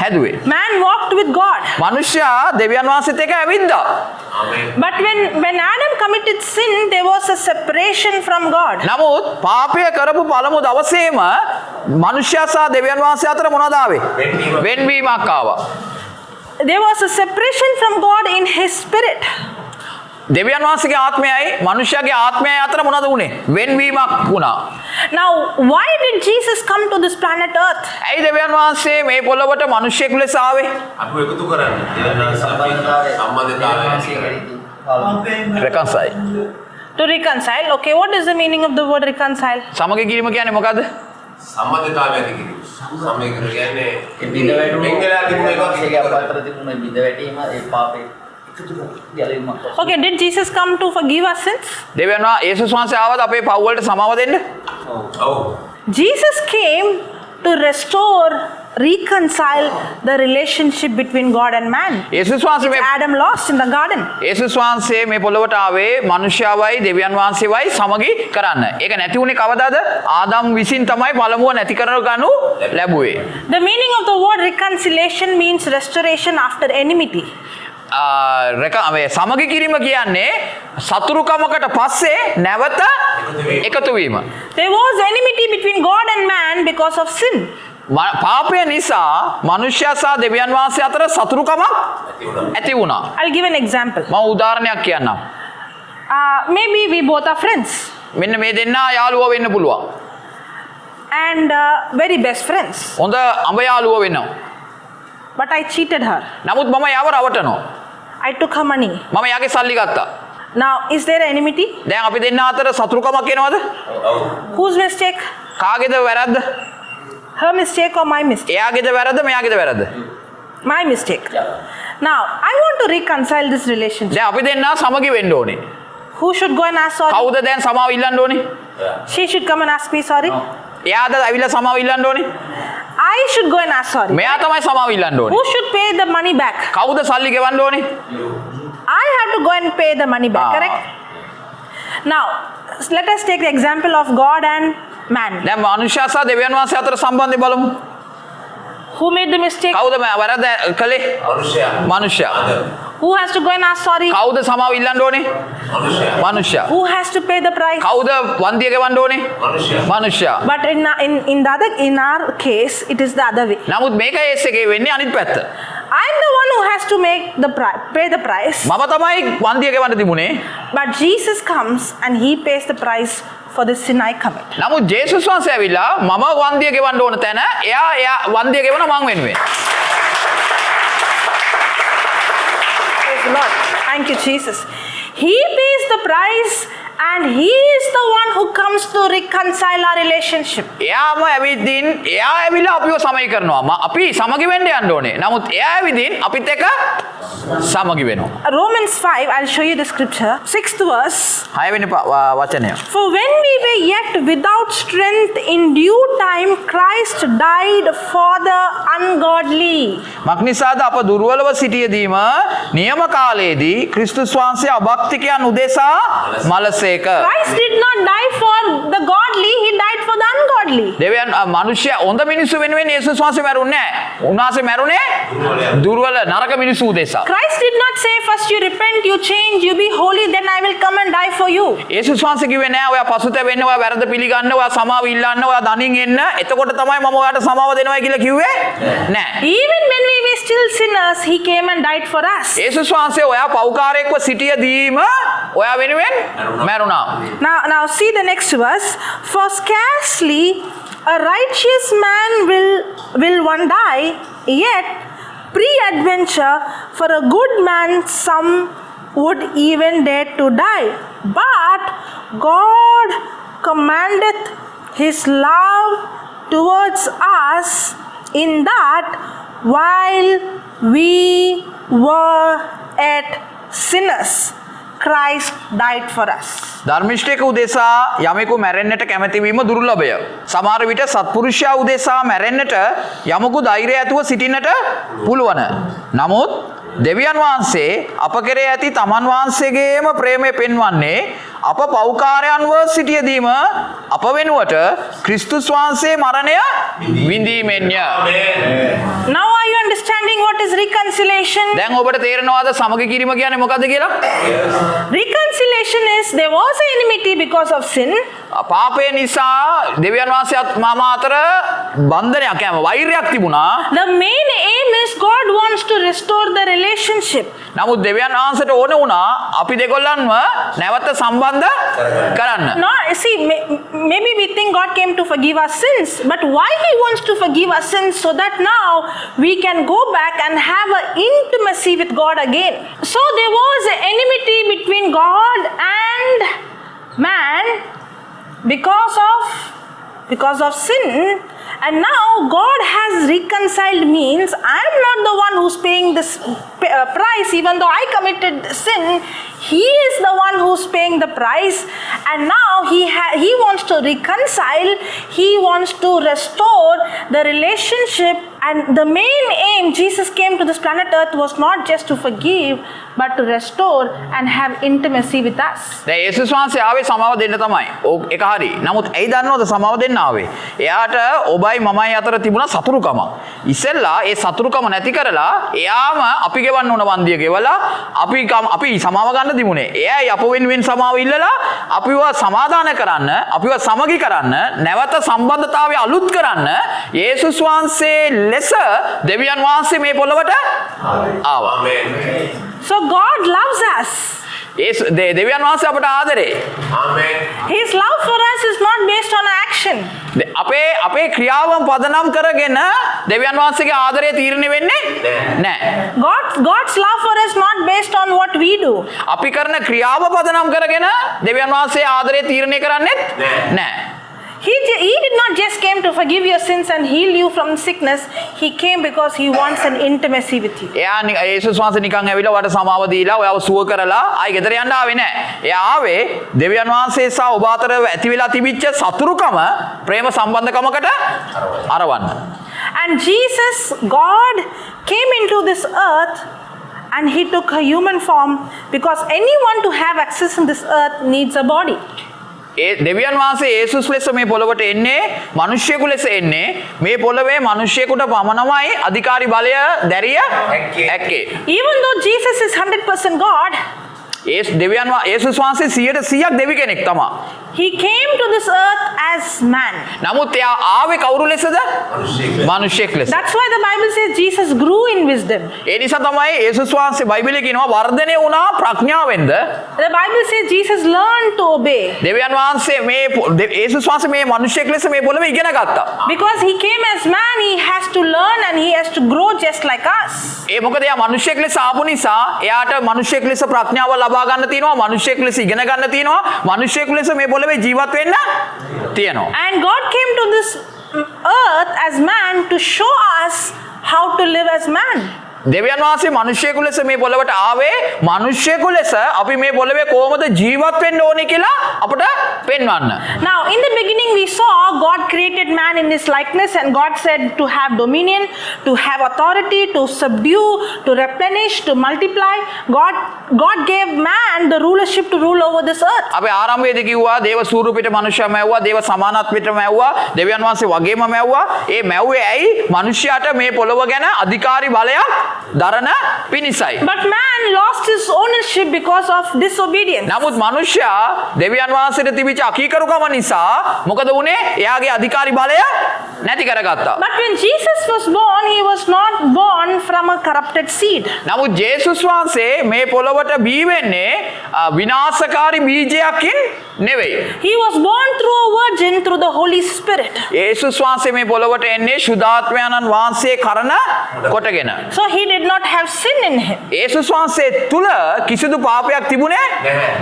හැදුවේ. Man walked with God. මිනිසයා දෙවියන් වහන්සේත් එක්ක ඇවිද්දා. But when Adam committed sin, there was a separation from God. නමුත් පාපය කරපු පළමු දවසේම මිනිසයා සහ දෙවියන් වහන්සේ අතර මොනවද ආවේ? වෙන්වීමක් ආවා. There was a separation from God in his spirit. දෙවියන් වහන්සේගේ ආත්මයයි මිනිසයාගේ ආත්මයයි අතර මොනවද වුනේ? වෙන්වීමක් වුණා. Now, why did Jesus come to this planet Earth? ඇයි දෙවියන් වහන්සේ මේ පොළවට මිනිසෙකු ලෙස ආවේ? අපි එකතු කරන්නේ. සම්බන්ධතාවය. Reconcile. To reconcile. Okay, what is the meaning of the word reconcile? සමග කිරීම කියන්නේ මොකද්ද? සම්බන්ධතාවය ඇති කිරීම. සමග කියන්නේ බිඳ වැටුණු වෙන්ගලා තිබුණ එකක් එකක් අතර තිබුණ බිඳ වැටීම ඒ පාපේ Okay, did Jesus come to forgive our sins? දෙවියන් වහන්සේ යේසුස් වහන්සේ ආවද අපේ පව් වලට සමාව දෙන්න? ඔව්. Jesus came to restore, reconcile the relationship between God and man. යේසුස් වහන්සේ මේ Adam lost in the garden. යේසුස් වහන්සේ මේ පොළොවට ආවේ මනුෂ්‍යවයි දෙවියන් වහන්සේවයි සමගි කරන්න. ඒක නැති වුණේ කවදාද? ආදම් විසින් තමයි පළමුව නැති කරගනු ලැබුවේ. The meaning of the word reconciliation means restoration after enmity. සමගි කිරීම කියන්නේ සතුරුකමකට පස්සේ නැවත එකතු වීම. There was enmity between God and man because of sin. පාපය නිසා මනුෂ්‍යයා සහ දෙවියන් වහන්සේ අතර සතුරුකමක් ඇති වුණා. I'll give an example. මම උදාහරණයක් කියන්නම්. Maybe we both are friends. මෙන්න මේ දෙන්නා යාළුවෝ වෙන්න පුළුවන්. And very best friends. හොඳ අඹ යාළුවෝ වෙනවා. But I cheated her. නමුත් මම යාව රවටනවා. I took her money. මම යාගේ සල්ලි ගත්තා. Now, is there enmity? දැන් අපි දෙන්නා අතර සතුරුකමක් එනවද? Whose mistake? කාගේද වැරද්ද? Her mistake or my mistake? එයාගේද වැරද්ද මෙයාගේද වැරද්ද? My mistake. Now, I want to reconcile this relationship. දැන් අපි දෙන්නා සමගි වෙන්න ඕනේ. Who should go and ask sorry? කවුද දැන් සමාව ඉල්ලන්න ඕනේ? She should come and ask me sorry. එයාද ඇවිල්ලා සමාව ඉල්ලන්න ඕනේ? I should go and ask sorry. මෙයා තමයි සමාව ඉල්ලන්න ඕනේ. Who should pay the money back? කවුද සල්ලි ගෙවන්න ඕනේ? I have to go and pay the money back, Ah. correct? Now, let us take the example of God and man. දැන් මනුෂ්‍යයා සහ දෙවියන් වහන්සේ අතර සම්බන්ධය බලමු. Who made the mistake? කවුද වරද කළේ? මනුෂ්‍යයා. මනුෂ්‍යයා. Who has to go and ask sorry? කවුද සමාව ඉල්ලන්න ඕනේ? මනුෂ්‍යයා. මනුෂ්‍යයා. Who has to pay the price? කවුද වන්දිය ගෙවන්න ඕනේ? මනුෂ්‍යයා. මනුෂ්‍යයා. But in our case, it is the other way. නමුත් මේක ඒස් එකේ වෙන්නේ අනිත් පැත්ත. I'm the one who has to pay the price. මම තමයි වන්දිය ගෙවන්න තිබුණේ. But Jesus comes and he pays the price for the sin I commit. නමුත් ජේසුස් වහන්සේ ඇවිල්ලා මම වන්දිය ගෙවන්න ඕන තැන එයා වන්දිය ගෙවන මං වෙනුවෙන්. Praise the Lord. Thank you, Jesus. He pays the price and he is the one who comes to reconcile our relationship. එයාම ඇවිදින් එයා ඇවිල්ලා අපිව සමගි කරනවා. අපි සමගි වෙන්න යන්න ඕනේ. නමුත් එයා ඇවිදින් අපිත් එක්ක සමගි වෙනවා. Romans 5, I'll show you the scripture. 6th verse. 6 වෙනි වචනය. For when we were yet without strength, in due time Christ died for the ungodly. මක්නිසාද අප දුර්වලව සිටියදීම නියම කාලයේදී ක්‍රිස්තුස් වහන්සේ අභක්තිකයන් උදෙසා මලසේක. Christ did not die for the godly, he died for the ungodly. දෙවියන් මනුෂ්‍ය හොඳ මිනිස්සු වෙනුවෙන් යේසුස් වහන්සේ මැරුණේ නැහැ. උන්වහන්සේ මැරුණේ දුර්වල නරක මිනිස්සු උදෙසා. Christ did not say first you repent, you change, you be holy, then I will come and die for you. යේසුස් වහන්සේ කිව්වේ නෑ ඔයා පසුතැවෙන්න, ඔයා වැරද්ද පිළිගන්න, ඔයා සමාව ඉල්ලන්න, ඔයා දණින් එන්න. එතකොට තමයි මම ඔයාට සමාව දෙනවා කියලා කිව්වේ නෑ. Even when we were still sinners, he came and died for us. යේසුස් වහන්සේ ඔයා පව්කාරයෙක්ව සිටියදීම ඔයා වෙනුවෙන් මැරුණා. Now see the next verse. For scarcely a righteous man will one die, yet pre-adventure for a good man some would even dare to die. But God commandeth his love towards us in that while we were at sinners, Christ died for us. ධර්මිෂ්ඨයෙකු උදෙසා යමෙකු මැරෙන්නට කැමැති වීම දුර්ලභය. සමහර විට සත්පුරුෂයා උදෙසා මැරෙන්නට යමෙකු ධෛර්යය ඇතුව සිටින්නට පුළුවන්. නමුත් දෙවියන් වහන්සේ අප කෙරේ ඇති තමන් වහන්සේගේම ප්‍රේමය පෙන්වන්නේ අප පෞකාරයන්ව සිටියදීම අප වෙනුවට ක්‍රිස්තුස් වහන්සේ මරණය විඳීමෙන්ය. Now are you understanding what is reconciliation? දැන් ඔබට තේරෙනවද සමගි කිරීම කියන්නේ මොකක්ද කියලා? Reconciliation is there was an enmity because of sin. පාපය නිසා දෙවියන් වහන්සේත් මම අතර බන්ධනයක් යම වෛරයක් තිබුණා. The main aim is God wants to restore the relationship. නමුත් දෙවියන් වහන්සේට ඕන වුණා අපි දෙකොල්ලන්ව නැවත සම්බන්ධ කරන්න. No, see, maybe we think God came to forgive our sins, but why he wants to forgive our sins so that now we can go back and have an intimacy with God again. So there was an enmity between God and man because of sin, and now God has reconciled, means I am not the one who's paying this price. Even though I committed sin, he is the one who's paying the price, and now he wants to reconcile, he wants to restore the relationship. And the main aim Jesus came to this planet earth was not just to forgive, but to restore and have intimacy with us. දැන් යේසුස් වහන්සේ ආවේ සමාව දෙන්න තමයි. ඒක හරි. නමුත් ඇයි දන්නවද සමාව දෙන්න ආවේ? එයාට ඔබයි මමයි අතර තිබුණා සතුරුකම. ඉස්සෙල්ලා ඒ සතුරුකම නැති කරලා එයාම අපි ගෙවන්න ඕන වන්දිය ගෙවලා අපි සමාව ගන්න දිමුනේ. එයායි අප වෙනුවෙන් සමාව ඉල්ලලා අපිව සමාදාන කරන්න, අපිව සමගි කරන්න, නැවත සම්බන්ධතාවය අලුත් කරන්න යේසුස් වහන්සේ ලෙස දෙවියන් වහන්සේ මේ පොළොවට ආවා. So God loves us. දෙවියන් වහන්සේ අපට ආදරේ. Amen. His love for us is not based on action. අපේ ක්‍රියාවන් පදනම් කරගෙන දෙවියන් වහන්සේගේ ආදරය තීරණය වෙන්නේ නැහැ. God's love for us not based on what we do. අපි කරන ක්‍රියාව පදනම් කරගෙන දෙවියන් වහන්සේ ආදරය තීරණය කරන්නේ නැහැ. He did not just came to forgive your sins and heal you from sickness. He came because he wants an intimacy with you. එයා යේසුස් වහන්සේ නිකන් ඇවිල්ලා ඔයාලට සමාව දීලා ඔයාව සුව කරලා ආයි ගෙදර යන්න ආවේ නැහැ. එයා ආවේ දෙවියන් වහන්සේ සහ ඔබ අතර ඇති වෙලා තිබිච්ච සතුරුකම ප්‍රේම සම්බන්ධකමකට අරවන්න. And Jesus, God, came into this earth and he took a human form because anyone to have access in this earth needs a body. ඒ දෙවියන් වහන්සේ යේසුස් ලෙස මේ පොළොවට එන්නේ මිනිස්සෙකු ලෙස එන්නේ මේ පොළොවේ මිනිස්සෙකුට පමණමයි අධිකාරී බලය දැරිය හැක්කේ. Even though Jesus is 100% God, යේසුස් වහන්සේ 100% දෙවි කෙනෙක් තමයි. he came to this earth as man. නමුත් එයා ආවේ කවුරු ලෙසද? මිනිස්සෙක් ලෙස. That's why the Bible says Jesus grew in wisdom. ඒ නිසා තමයි යේසුස් වහන්සේ බයිබලයේ කියනවා වර්ධනය වුණා ප්‍රඥාවෙන්ද. The Bible says Jesus learned to obey. දෙවියන් වහන්සේ මේ යේසුස් වහන්සේ මේ මිනිස්සෙක් ලෙස මේ පොළොවේ ඉගෙන ගත්තා. Because he came as man, he has to learn and he has to grow just like us. ඒ මොකද එයා මිනිස්සෙක් ලෙස ආපු නිසා එයාට මිනිස්සෙක් ලෙස ප්‍රඥාව ලබා ගන්න තියෙනවා, මිනිස්සෙක් ලෙස ඉගෙන ගන්න තියෙනවා, මිනිස්සෙක් ලෙස මේ පොළොවේ ජීවත් වෙන්න තියෙනවා. And God came to this earth as man to show us how to live as man. දෙවියන් වහන්සේ මිනිස්සෙකු ලෙස මේ පොළොවට ආවේ මිනිස්සෙකු ලෙස අපි මේ පොළොවේ කොහොමද ජීවත් වෙන්න ඕනේ කියලා අපට පෙන්වන්න. Now, in the beginning we saw God created man in his likeness and God said to have dominion, to have authority, to subdue, to replenish, to multiply. God gave man the rulership to rule over this earth. අපි ආරම්භයේදී කිව්වා දේව ස්වරූපෙට මනුෂ්‍යයා මැව්වා, දේව සමානත්වයට මැව්වා, දෙවියන් වහන්සේ වගේම මැව්වා. ඒ මැව්වේ ඇයි? මිනිසයාට මේ පොළොව ගැන අධිකාරී බලයක් දරන පිණිසයි. But man lost his ownership because of disobedience. නමුත් මිනිසයා දෙවියන් වහන්සේට තිබිච්ච අකීකරුකම නිසා මොකද වුනේ? එයාගේ අධිකාරී බලය නැති කරගත්තා. But when Jesus was born, he was not born from a corrupted seed. නමුත් ජේසුස් වහන්සේ මේ පොළොවට බී වෙන්නේ විනාශකාරී බීජයකින් නෙවෙයි. He was born through a virgin through the Holy Spirit. යේසුස් වහන්සේ මේ පොළොවට එන්නේ සුද්ධාත්මයන්න් වහන්සේ කරන කොටගෙන. So he did not have sin in him. යේසුස් වහන්සේ තුල කිසිදු පාපයක් තිබුණේ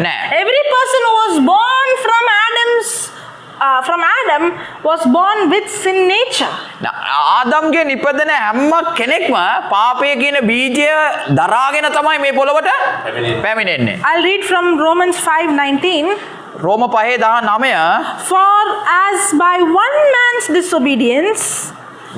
නැහැ. Every person who was born from Adam was born with sin nature. ආදම්ගේ නිපදෙන හැම කෙනෙක්ම පාපය කියන බීජය දරාගෙන තමයි මේ පොළොවට පැමිණෙන්නේ. I'll read from Romans 5:19. රෝම 5:19 For as by one man's disobedience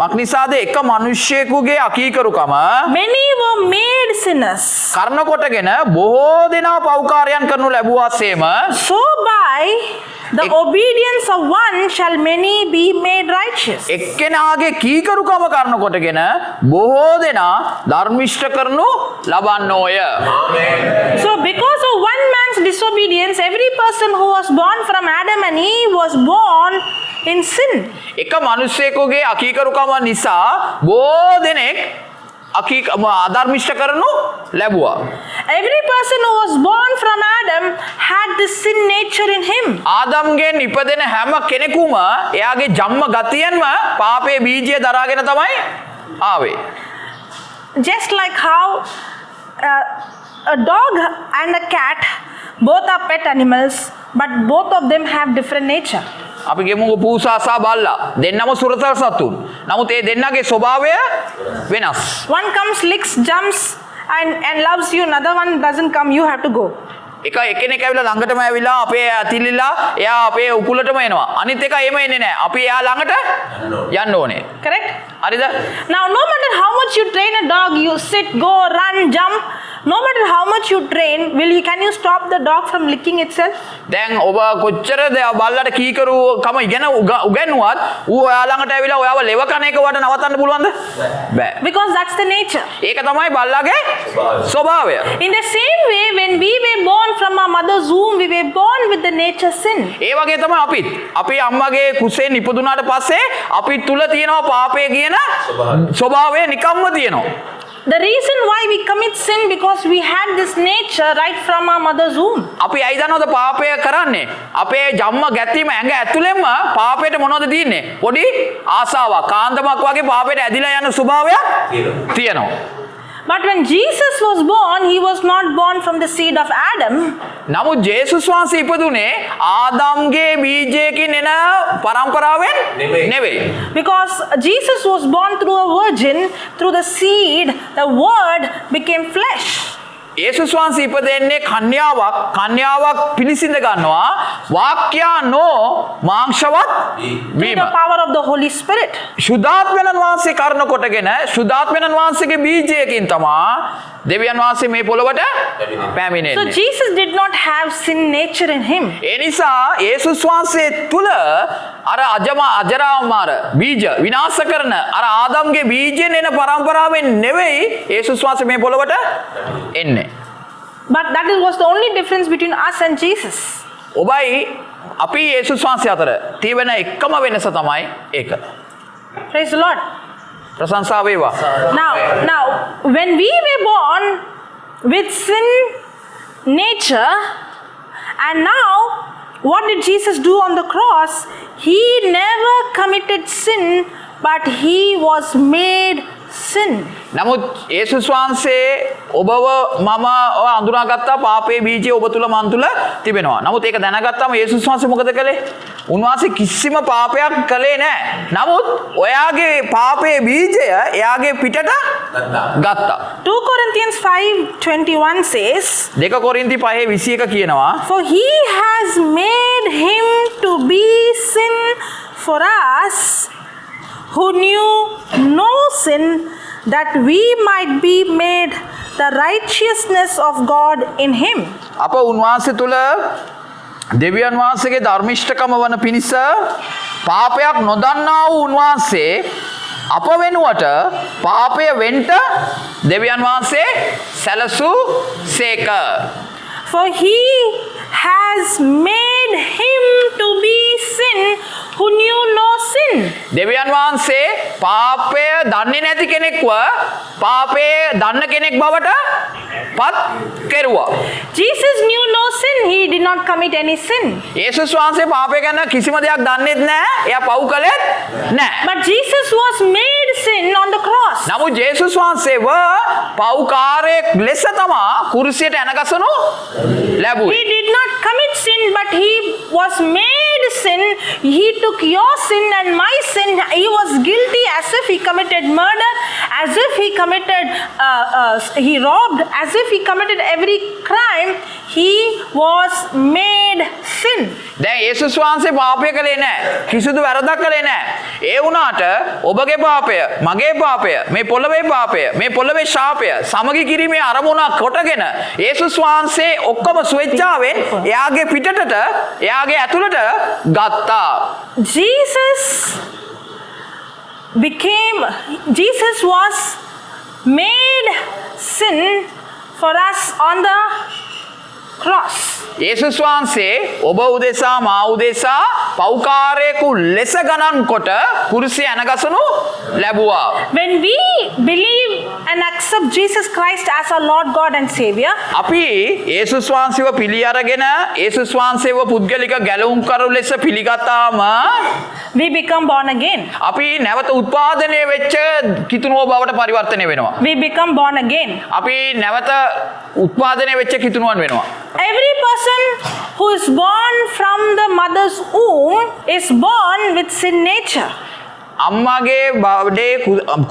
මක්නිසාද එක මිනිස්සෙකුගේ අකීකරුකම many were made sinners, කර්ණ කොටගෙන බොහෝ දෙනා පව්කාරයන් කරනු ලැබුවාසේම so by the obedience of one shall many be made righteous. එක්කෙනාගේ කීකරුකම කරන කොටගෙන බොහෝ දෙනා ධර්මිෂ්ඨ කරනු ලබන්නෝය. So because of one man's disobedience, every person who was born from Adam and Eve was born in sin. එක මිනිස්සෙකුගේ අකීකරුකම නිසා බොහෝ දෙනෙක් අධර්මිෂ්ඨ කරනු ලැබුවා. Every person who was born from Adam had this sin nature in him. ආදම්ගෙන් ඉපදෙන හැම කෙනෙකුම එයාගේ ජම්ම ගතියෙන්ම පාපයේ බීජය දරාගෙන තමයි ආවේ. Just like how a dog and a cat both are pet animals, but both of them have different nature. අපි ගෙමුග පූසා සහ බල්ලා දෙන්නම සුරතල් සතුන්. නමුත් ඒ දෙන්නගේ ස්වභාවය වෙනස්. One comes, licks, jumps and loves you, another one doesn't come, you have to go. එක්කෙනෙක් ඇවිල්ලා ළඟටම ඇවිල්ලා අපේ ඇතිලිලා එයා අපේ උකුලටම එනවා. අනිත් එක එහෙම එන්නේ නැහැ. අපි එයා ළඟට යන්න ඕනේ. Correct? හරිද? Now no matter how much you train a dog, you sit, go, run, jump, no matter how much you train, can you stop the dog from licking itself? දැන් ඔබ කොච්චර බල්ලට කීකරු කම ඉගෙන උගන්වුවත් ඌ ඔයා ළඟට ඇවිල්ලා ඔයාව ලෙව කන එක වට නවත්තන්න පුළුවන්ද? බෑ. Because that's the nature. ඒක තමයි බල්ලාගේ ස්වභාවය. In the same way, when we were born from our mother's womb, we were born with the nature sin. ඒ වගේ තමයි අපිත්. අපි අම්මගේ කුසෙන් ඉපදුනාට පස්සේ අපි තුල තියෙනවා පාපය කියන ස්වභාවය නිකම්ම තියෙනවා. The reason why we commit sin because we had this nature right from our mother's womb. අපි ඇයි දන්නවද පාපය කරන්නේ? අපේ ජම්ම ගැතීම ඇඟ ඇතුළෙන්ම පාපයට මොනවද තියෙන්නේ? පොඩි ආසාවක්, කාන්දමක් වගේ පාපයට ඇදිලා යන ස්වභාවයක් තියෙනවා. But when Jesus was born, he was not born from the seed of Adam. නමුත් ජේසුස් වහන්සේ ඉපදුනේ ආදම්ගේ බීජයකින් එන පරම්පරාවෙන් නෙවෙයි. Because Jesus was born through a virgin, through the seed, the word became flesh. යේසුස් වහන්සේ ඉපදෙන්නේ කන්‍යාවක් පිළිසිඳ ගන්නවා වාක්‍යයා නෝ මාංශවත් Through වීම. the power of the Holy Spirit. ශුද්ධාත්මයන් වහන්සේ කරන කොටගෙන ශුද්ධාත්මයන් වහන්සේගේ බීජයකින් තමා දෙවියන් වහන්සේ මේ පොළොවට So පැමිණෙන්නේ. Jesus did not have sin nature in him. ඒ නිසා යේසුස් වහන්සේ තුල අර අජරාමාර බීජ විනාශ කරන අර ආදම්ගේ බීජයෙන් එන පරම්පරාවෙන් නෙවෙයි යේසුස් වහන්සේ මේ පොළොවට එන්නේ. But that was the only difference between us and Jesus. ඔබයි අපි යේසුස් වහන්සේ අතර තියෙන එකම වෙනස තමයි ඒක. Praise the Lord. ප්‍රශංසා වේවා. Now, when we were born with sin nature, and now what did Jesus do on the cross? He never committed sin, but he was made sin. නමුත් යේසුස් වහන්සේ ඔබව මම අඳුනාගත්තා පාපයේ බීජය ඔබ තුල මන් තුල තිබෙනවා. නමුත් ඒක දැනගත්තාම යේසුස් වහන්සේ මොකද කළේ? උන්වහන්සේ කිසිම පාපයක් කළේ නැහැ. නමුත් ඔයාගේ පාපයේ බීජය එයාගේ පිටට ගත්තා. 2 Corinthians 5:21 says, 2 කොරින්ති 5:21 කියනවා For he has made him to be sin for us who knew no sin, that we might be made the righteousness of God in him. අප උන්වහන්සේ තුල දෙවියන් වහන්සේගේ ධර්මිෂ්ඨකම වන පිණිස පාපයක් නොදන්නා වූ උන්වහන්සේ අප වෙනුවට පාපය වෙන්න දෙවියන් වහන්සේ සැලසූ සේක. For he has made him to be sin who knew no sin. දෙවියන් වහන්සේ පාපය දන්නේ නැති කෙනෙක්ව පාපය දන්න කෙනෙක් බවට පත් කෙරුවා. Jesus knew no sin. He did not commit any sin. යේසුස් වහන්සේ පාපය ගැන කිසිම දෙයක් දන්නේත් නැහැ. එයා පව් කළෙත් නැහැ. But Jesus was made sin on the cross. නමුත් යේසුස් වහන්සේව පව්කාරයෙක් ලෙස තමා කුරුසියට ඇනගසනු ලැබුවේ. He did not commit sin, but he was made sin. He took your sin and my sin. He was guilty as if he committed murder, as if he committed, he robbed, as if he committed every crime. He was made sin. දැන් යේසුස් වහන්සේ පාපය කළේ නැහැ. කිසිදු වැරදක් කළේ නැහැ. ඒ වුණාට ඔබගේ පාපය, මගේ පාපය, මේ පොළවේ පාපය, මේ පොළවේ ශාපය සමගි කිරීමේ අරමුණක් කොටගෙන යේසුස් වහන්සේ ඔක්කොම ස්වෙච්ඡාවෙන් එයාගේ පිටතට, එයාගේ ඇතුළට ගත්තා. Jesus was made sin for us on the cross. යේසුස් වහන්සේ ඔබ උදෙසා මා උදෙසා පෞකාරයෙකු ලෙස ගණන් කොට කුරුසිය ඇනගසනු ලැබුවා. When we believe and accept Jesus Christ as our Lord God and Savior, අපි යේසුස් වහන්සේව පිළි අරගෙන යේසුස් වහන්සේව පුද්ගලික ගැලවුම්කරු ලෙස පිළිගත්තාම we become born again. අපි නැවත උත්පාදනය වෙච්ච කිතුනුව බවට පරිවර්තනය වෙනවා. We become born again. අපි නැවත උත්පාදනය වෙච්ච කිතුනුවන් වෙනවා. Every person who is born from the mother's womb is born with sin nature. අම්මාගේ බඩේ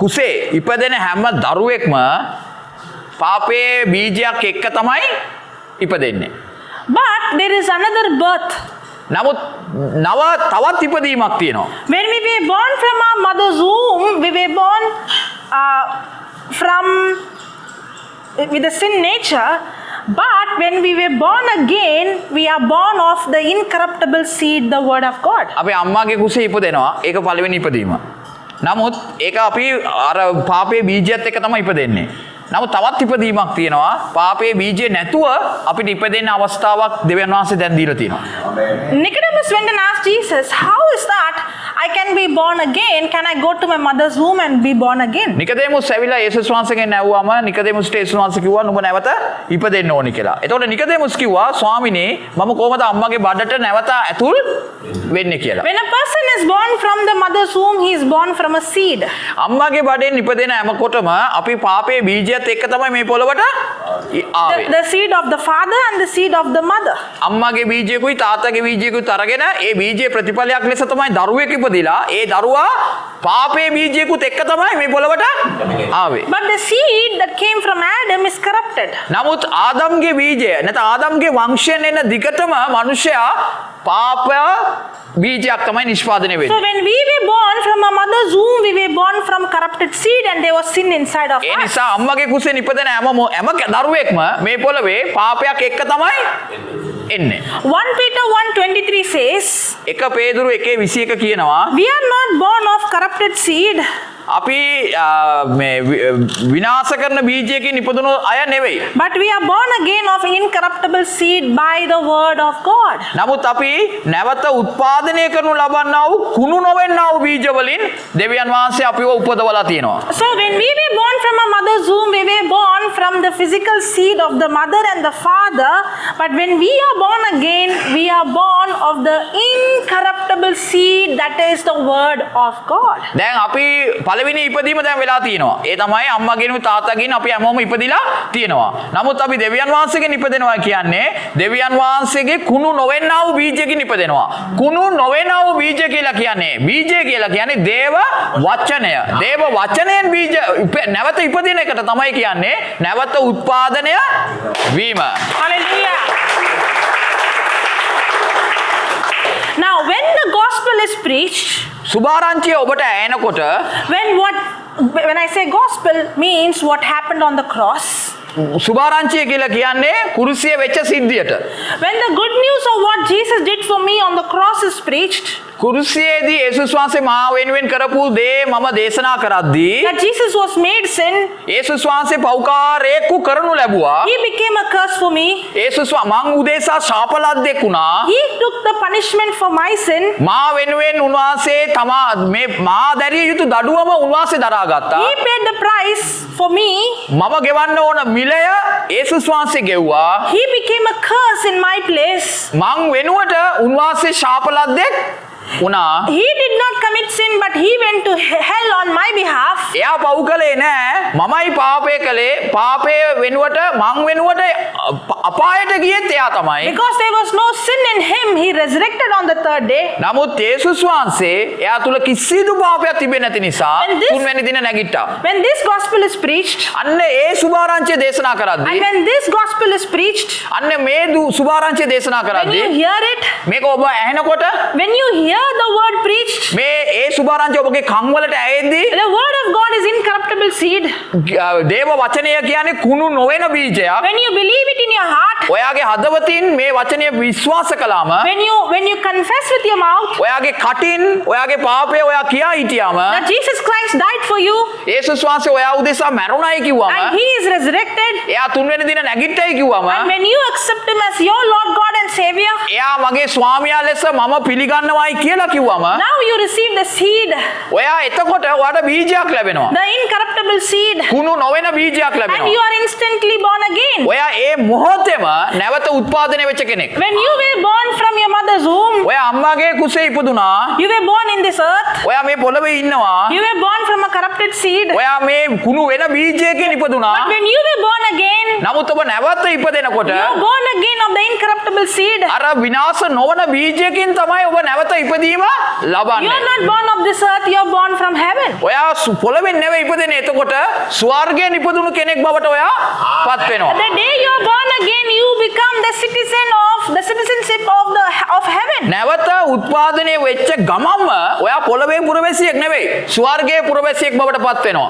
කුසේ ඉපදෙන හැම දරුවෙක්ම පාපයේ බීජයක් එක්ක තමයි ඉපදෙන්නේ. But there is another birth. නමුත් තවත් ඉපදීමක් තියෙනවා. When we were born from our mother's womb, we were born with the sin nature. But when we were born again, we are born of the incorruptible seed, the word of God. අපි අම්මාගේ කුසේ ඉපදෙනවා. ඒක පළවෙනි ඉපදීම. නමුත් ඒක අපි අර පාපයේ බීජයත් එක්ක තමයි ඉපදෙන්නේ. නමුත් තවත් ඉපදීමක් තියෙනවා. පාපයේ බීජේ නැතුව අපිට ඉපදෙන්න අවස්ථාවක් දෙවියන් වහන්සේ දැන් දීලා තියෙනවා. Nicodemus went and asked Jesus, how is that? I can be born again, can I go to my mother's womb and be born again? නිකදේමුස් ඇවිල්ලා යේසුස් වහන්සේගෙන් ඇහුවාම නිකදේමුස්ට යේසුස් වහන්සේ කිව්වා නුඹ නැවත ඉපදෙන්න ඕනි කියලා. එතකොට නිකදේමුස් කිව්වා ස්වාමිනේ මම කොහොමද අම්මගේ බඩට නැවත ඇතුල් වෙන්නේ කියලා. When a person is born from the mother's womb, he is born from a seed. අම්මගේ බඩෙන් ඉපදෙන හැමකොටම අපි පාපේ බීජයත් එක්ක තමයි මේ පොළවට ආවේ. The seed of the father and the seed of the mother. අම්මගේ බීජයකුයි තාත්තගේ බීජයකුයි අරගෙන ඒ බීජයේ ප්‍රතිඵලයක් ලෙස තමයි දරුවෙක් ඉපදිලා ඒ දරුවා පාපේ බීජයකුත් එක්ක තමයි මේ පොළවට ආවේ. But the seed that came from Adam is corrupted. නමුත් ආදම්ගේ බීජය නැත්නම් ආදම්ගේ වංශයෙන් එන දිගටම මිනිසයා පාප බීජයක් තමයි නිෂ්පාදනය So වෙන්නේ. when we were born from our mother's womb, we were born from corrupted seed and there was sin inside of A us. නිසා අම්මගේ කුසෙන් ඉපදෙන හැම දරුවෙක්ම මේ පොළවේ පාපයක් එක්ක තමයි එන්නේ. 1 Peter 1:23 says, 1 පේදුරු 1:21 කියනවා we are not born of corrupted seed, අපි මේ විනාශ කරන බීජයකින් ඉපදුණු අය නෙවෙයි. but we are born again of incorruptible seed by the word of God. නමුත් අපි නැවත උත්පාදනය කරනු ලබන්නා වූ කුණු නොවෙන්නා වූ බීජ වලින් දෙවියන් වහන්සේ අපිව උපදවලා තියෙනවා. So when we were born from our mother's womb, we were born from the physical seed of the mother and the father, but when we are born again, we are born of the incorruptible seed that is the word of God. දැන් අපි පළවෙනි ඉපදීම දැන් වෙලා තියෙනවා. ඒ තමයි අම්මගෙනුයි තාත්තගෙන් අපි හැමෝම ඉපදිලා තියෙනවා. නමුත් අපි දෙවියන් වහන්සේගෙන් ඉපදෙනවා කියන්නේ දෙවියන් වහන්සේගේ කුණු නොවෙන්නා වූ බීජයකින් ඉපදෙනවා. කුණු නොවෙන්නා වූ බීජ කියලා කියන්නේ බීජය කියලා කියන්නේ දේව වචනය. දේව වචනයෙන් බීජ නැවත ඉපදින එකට තමයි කියන්නේ නැවත උත්පාදනය වීම. Hallelujah. Now when the gospel is preached, සුභාරංචිය ඔබට ඇහෙනකොට when I say gospel means what happened on the cross. සුභාරංචිය කියලා කියන්නේ කුරුසිය වෙච්ච සිද්ධියට. When the good news of what Jesus did for me on the cross is preached, කුරුසියේදී යේසුස් වහන්සේ මා වෙනුවෙන් කරපු දේ මම දේශනා කරද්දී that Jesus was made sin, යේසුස් වහන්සේ පෞකාරයෙකු කරනු ලැබුවා. he became a curse for me. යේසුස් මං උදෙසා ශාපලද්දෙක් වුණා. He took the punishment for my sin. මා වෙනුවෙන් උන්වහන්සේ තමා මේ මා දැරිය යුතු දඩුවම උන්වහන්සේ දරාගත්තා. He paid the price for me. මම ගෙවන්න ඕන මිලය යේසුස් වහන්සේ ගෙව්වා. He became a curse in my place. මං වෙනුවට උන්වහන්සේ ශාපලද්දෙක් වුණා. He did not commit sin, but he went to hell on my behalf. එයා පව් කළේ නෑ. මමයි පාපය කළේ. පාපය වෙනුවට මං වෙනුවට අපායට ගියෙත් එයා තමයි. Because there was no sin in him, he resurrected on the third day. නමුත් යේසුස් වහන්සේ එයා තුල කිසිදු පාපයක් තිබෙන්නේ නැති නිසා And this- තුන්වැනි දින නැගිට්ටා. When this gospel is preached, අන්න ඒ සුභාරංචිය දේශනා and කරද්දී when this gospel is preached, අන්න මේ සුභාරංචිය දේශනා when කරද්දී you hear it, මේක ඔබ ඇහෙනකොට when you hear the word preached, මේ ඒ සුභාරංචිය ඔබගේ කන් වලට ඇහෙද්දී the word of God is incorruptible seed. දේව වචනය කියන්නේ කුණු නොවන බීජයක්. When you believe it in your heart, ඔයාගේ හදවතින් මේ වචනය විශ්වාස කළාම when you confess with your mouth ඔයාගේ කටින් ඔයාගේ පාපය ඔයා කියා හිටියාම that Jesus Christ died for you යේසුස් වහන්සේ ඔයා උදෙසා මැරුණයි කිව්වම and he is resurrected, එයා තුන්වෙනි දින නැගිට්ටයි කිව්වම and when you accept him as your Lord God and Savior, එයා මගේ ස්වාමියා ලෙස මම පිළිගන්නවායි කියලා කිව්වම now you receive the seed, ඔයා එතකොට ඔයාට බීජයක් ලැබෙනවා. the incorruptible seed, කුණු නොවන බීජයක් and you ලැබෙනවා. are instantly born again. ඔයා ඒ මොහොතේම නැවත උත්පාදනය වෙච්ච කෙනෙක්. When you were born from your mother's womb, ඔයා අම්මාගේ කුසේ ඉපදුනා. you were born in this earth, ඔයා මේ පොළවේ ඉන්නවා. you were born from a corrupted seed. ඔයා මේ කුණු වෙන බීජයකින් ඉපදුනා. But when you were born again, නමුත් ඔබ නැවත ඉපදෙනකොට you are born again of the incorruptible seed. අර විනාශ නොවන බීජයකින් තමයි ඔබ නැවත ඉපදීම You are ලබන්නේ. not born of this earth, you are born from heaven. ඔයා පොළවෙන් නෙවෙයි ඉපදෙන්නේ. එතකොට ස්වර්ගයෙන් ඉපදුණු කෙනෙක් බවට ඔයා පත් වෙනවා. The day you are born again, you become the citizenship of heaven. නැවත උත්පාදනය වෙච්ච ගමම්ම ඔයා පොළවේ පුරවැසියෙක් නෙවෙයි. ස්වර්ගයේ පුරවැසියෙක් බවට පත් වෙනවා.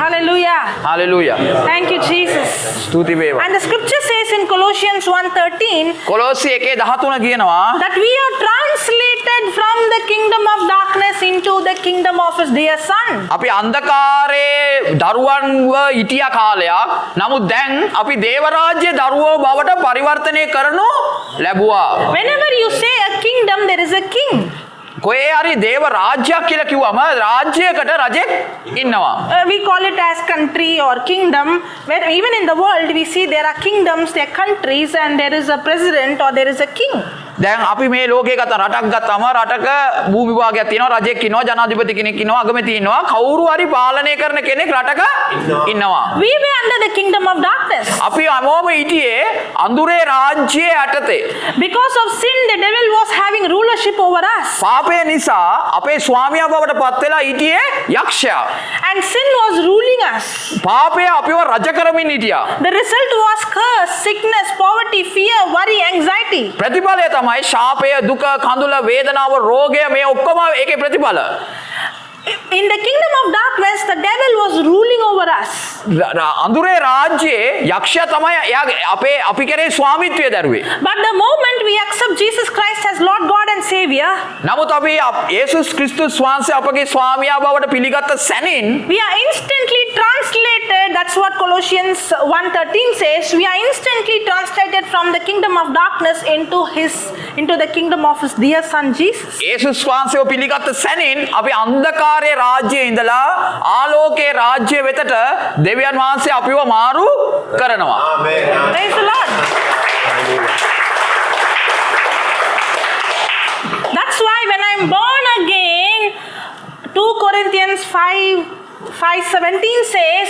Hallelujah. Hallelujah. Thank you, Jesus. ස්තුති වේවා. And the scripture says in Colossians 1:13 කොලොස්සි 1:13 කියනවා that we are translated from the kingdom of darkness into the kingdom of his dear son. අපි අන්ධකාරයේ දරුවන්ව හිටියා කාලයක්. නමුත් දැන් අපි දේව රාජ්‍ය දරුවෝ බවට පරිවර්තනය කරනු ලැබුවා. Whenever you say a kingdom, there is a king. කොහේ හරි දේව රාජ්‍යයක් කියලා කිව්වම රාජ්‍යයකට රජෙක් ඉන්නවා. We call it as country or kingdom, where even in the world we see there are kingdoms, there are countries, and there is a president or there is a king. දැන් අපි මේ ලෝකේ ගත්ත රටක් ගත්තාම රටක භූමි විභාගයක් තියෙනවා, රජෙක් ඉන්නවා, ජනාධිපති කෙනෙක් ඉන්නවා, අගමැති ඉන්නවා, කවුරු හරි පාලනය කරන කෙනෙක් රටක ඉන්නවා. We were under the kingdom of darkness. අපි හැමෝම හිටියේ අඳුරේ රාජ්‍යයේ යටතේ. Because of sin, the devil was having rulership over us. පාපය නිසා අපේ ස්වාමියා බවට පත් වෙලා හිටියේ යක්ෂයා. And sin was ruling us. පාපය අපිව රජ කරමින් හිටියා. The result was curse, sickness, poverty, fear, worry, anxiety. ප්‍රතිඵලය තමයි ශාපය, දුක, කඳුල, වේදනාව, රෝගය මේ ඔක්කොම ඒකේ ප්‍රතිඵල. In the kingdom of darkness, the devil was ruling over us. අඳුරේ රාජ්‍යයේ යක්ෂයා තමයි අපි කරේ ස්වාමිත්වය දරුවේ. But the moment we accept Jesus Christ as Lord God and Savior, නමුත් අපි යේසුස් ක්‍රිස්තුස් වහන්සේ අපගේ ස්වාමියා බවට පිළිගත්ත සැනින් we are instantly translated. That's what Colossians 1:13 says. We are instantly translated from the kingdom of darkness into the kingdom of his dear son Jesus. යේසුස් වහන්සේව පිළිගත්ත සැනින් අපි අන්ධකාරයේ රාජ්‍යයේ ඉඳලා ආලෝකයේ රාජ්‍ය වෙතට දෙවියන් වහන්සේ අපිව මාරු කරනවා. ආමේන්. Praise the Lord. That's why when I'm born again, 2 Corinthians 5:17 says,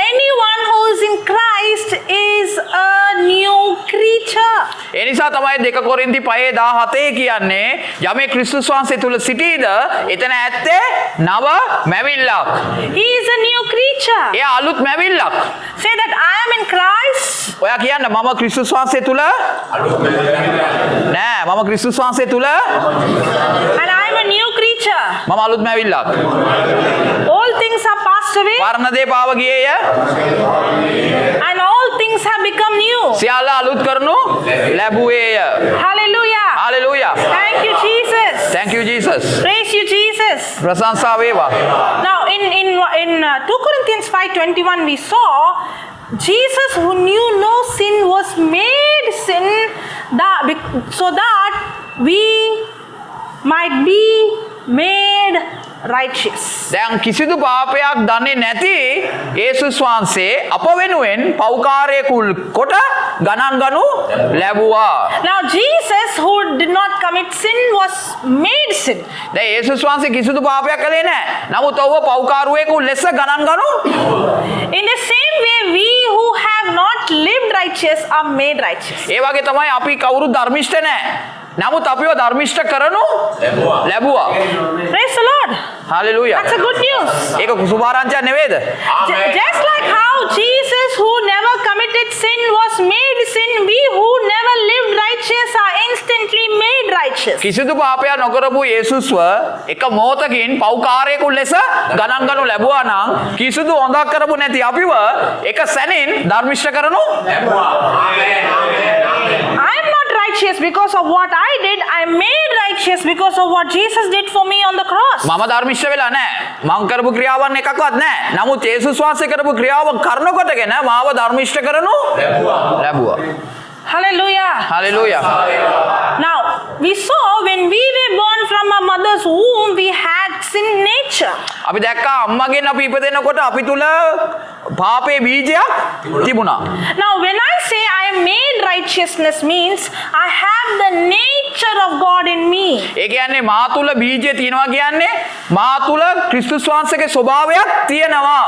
anyone who is in Christ is a new creature. ඒ නිසා තමයි 2 කොරින්ති 5:17 කියන්නේ යමේ ක්‍රිස්තුස් වහන්සේ තුල සිටීද එතන ඇත්තේ නව මැවිල්ලක්. He is a new creature. එයා අලුත් මැවිල්ලක්. Say that I am in Christ. ඔයා කියන්න මම ක්‍රිස්තුස් වහන්සේ තුල නෑ මම ක්‍රිස්තුස් වහන්සේ තුල And I am a new creature. මම අලුත් මැවිල්ලක්. All things are passed away පරණ දේ පාව ගියේය. and all things have become new. සියල්ල අලුත් කරනු ලැබුවේය. Hallelujah. Hallelujah. Thank you, Jesus. Thank you Jesus. Praise you, Jesus. ප්‍රශංසා වේවා. Now, in 2 Corinthians 5:21, we saw Jesus, who knew no sin, was made sin so that we might be made righteous. දැන් කිසිදු පාපයක් දන්නේ නැති යේසුස් වහන්සේ අප වෙනුවෙන් පෞකාරයෙකු කොට ගණන් ගනු ලැබුවා. Now, Jesus, who did not commit sin, was made sin. දැන් යේසුස් වහන්සේ කිසිදු පාපයක් කළේ නැහැ. නමුත් ඔහුව පෞකාරයෙකු ලෙස ගණන් ගනු. In the same way, we who have not lived righteous are made righteous. ඒ වගේ තමයි අපි කවුරු ධර්මිෂ්ඨ නැහැ. නමුත් අපිව ධර්මිෂ්ඨ කරනු ලැබුවා. Praise the Lord. Hallelujah. That's a good news. ඒක කුසුභාරංචයක් නෙවෙයිද? Just like how Jesus, who never committed sin, was made sin, we who never lived righteous are instantly made righteous. කිසිදු පාපයක් නොකරපු යේසුස්ව එක මොහොතකින් පෞකාරයෙකු ලෙස ගණන් ගනු ලැබුවා නම් කිසිදු හොඳක් කරපු නැති අපිව එක සැනින් ධර්මිෂ්ඨ කරනු ලැබුවා. ආමේන්. ආමේන්. I am not righteous because of what I did. I am made righteous because of what Jesus did for me on the cross. මම ධර්මිෂ්ඨ වෙලා නැහැ. මං කරපු ක්‍රියාවන් එකක්වත් නැහැ. නමුත් යේසුස් වහන්සේ කරපු ක්‍රියාවන් කරනකොටගෙන මාව ධර්මිෂ්ඨ කරනු ලැබුවා. Hallelujah. Hallelujah. Now, we saw when we were born from our mother's womb, we had sin nature. අපි දැක්කා අම්මගෙන් අපි ඉපදෙනකොට අපි තුල පාපේ බීජයක් තිබුණා. Now, when I say I am made righteousness means I have the nature of God in me. ඒ කියන්නේ මා තුල බීජය තියෙනවා කියන්නේ මා තුල ක්‍රිස්තුස් වහන්සේගේ ස්වභාවයක් තියෙනවා.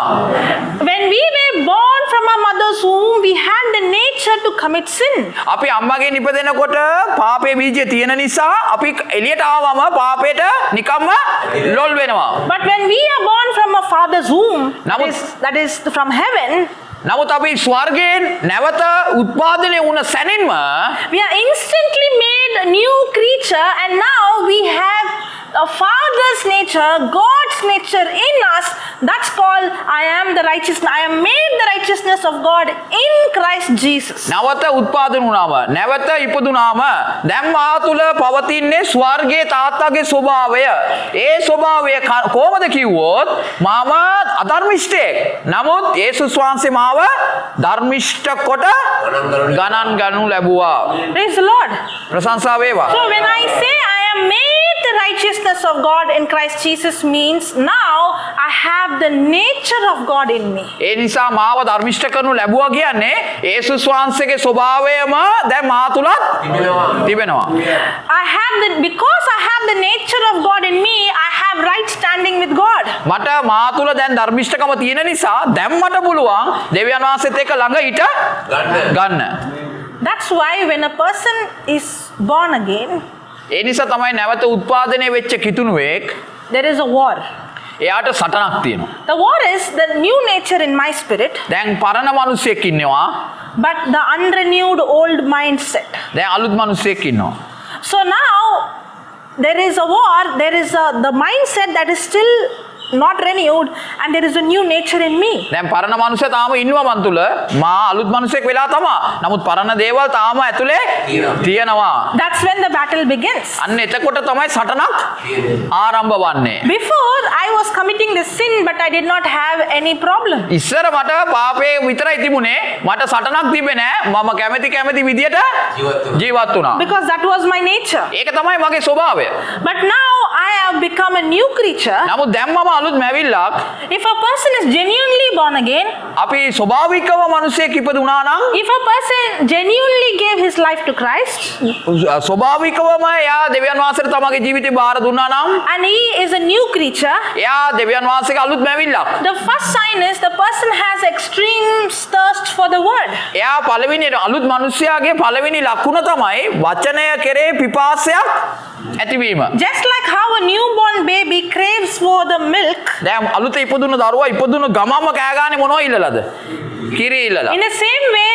When we were born from our mother's womb, we had the nature to commit sin. අපි අම්මගෙන් ඉපදෙනකොට පාපේ බීජය තියෙන නිසා අපි එළියට ආවම පාපයට නිකම්ම ලොල් වෙනවා. But when we are born from a father's womb, that is from heaven, නමුත් අපි ස්වර්ගයෙන් නැවත උත්පාදනය වුණ සැනින්ම we are instantly made a new creature, and now we have a father's nature, God's nature in us. That's called I am the righteousness. I am made the righteousness of God in Christ Jesus. නැවත උත්පාදන වුණාම නැවත ඉපදුනාම දැන් මා තුල පවතින්නේ ස්වර්ගයේ තාත්තාගේ ස්වභාවය. ඒ ස්වභාවය කොහොමද කිව්වොත් මම අධර්මිෂ්ඨයෙක්. නමුත් යේසුස් වහන්සේ මාව ධර්මිෂ්ඨ කොට ගණන් ගනු ලැබුවා. Praise the Lord. ප්‍රශංසා වේවා. So when I say I am made the righteousness of God in Christ Jesus means now I have the nature of God in me. ඒ නිසා මාව ධර්මිෂ්ඨ කරනු ලැබුවා කියන්නේ යේසුස් වහන්සේගේ ස්වභාවයම දැන් මා තුලත් තිබෙනවා. Because I have the nature of God in me, I have right standing with God. මට මා තුල දැන් ධර්මිෂ්ඨකම තියෙන නිසා දැන් මට පුළුවන් දෙවියන් වහන්සේත් එක්ක ළඟ ඊට ගන්න. That's why when a person is born again, ඒ නිසා තමයි නැවත උත්පාදනය වෙච්ච කිතුණුවෙක් there is a war. එයාට සටනක් තියෙනවා. The war is the new nature in my spirit, දැන් පරණ මිනිස්සෙක් ඉන්නවා. but the unrenewed old mindset. දැන් අලුත් මිනිස්සෙක් ඉන්නවා. So now there is a war, there is the mindset that is still not renewed, and there is a new nature in me. දැන් පරණ මිනිස්සයා තාම ඉන්නවා මන් තුල. මා අලුත් මිනිස්සෙක් වෙලා තමයි. නමුත් පරණ දේවල් තාම ඇතුලේ තියෙනවා. That's when the battle begins. අන්න එතකොට තමයි සටනක් ආරම්භ වන්නේ. Before I was committing this sin, but I did not have any problem. ඉස්සර මට පාපේ විතරයි තිබුණේ. මට සටනක් තිබ්බේ නෑ. මම කැමති විදියට ජීවත් වුණා. Because that was my nature. ඒක තමයි මගේ ස්වභාවය. But now I have become a new creature. නමුත් දැන් මම අලුත් මැවිල්ලක්. If a person is genuinely born again, අපි ස්වභාවිකව මිනිසෙක් ඉපදුනා නම් if a person genuinely gave his life to Christ, ස්වභාවිකවම එයා දෙවියන් වහන්සේට තමගේ ජීවිතේ බාර දුන්නා නම් and he is a new creature, එයා දෙවියන් වහන්සේගේ අලුත් මැවිල්ලක්. the first sign is the person has extreme thirst for the word. එයා පළවෙනි අලුත් මිනිසයාගේ පළවෙනි ලක්ෂණ තමයි වචනය කෙරේ පිපාසයක් ඇතිවීම. Just like how a newborn baby craves for the milk, දැන් අලුත ඉපදුණු දරුවා ඉපදුණු ගමම කෑ ගානේ මොනව ඉල්ලලාද? කිරි ඉල්ලලා. in the same way,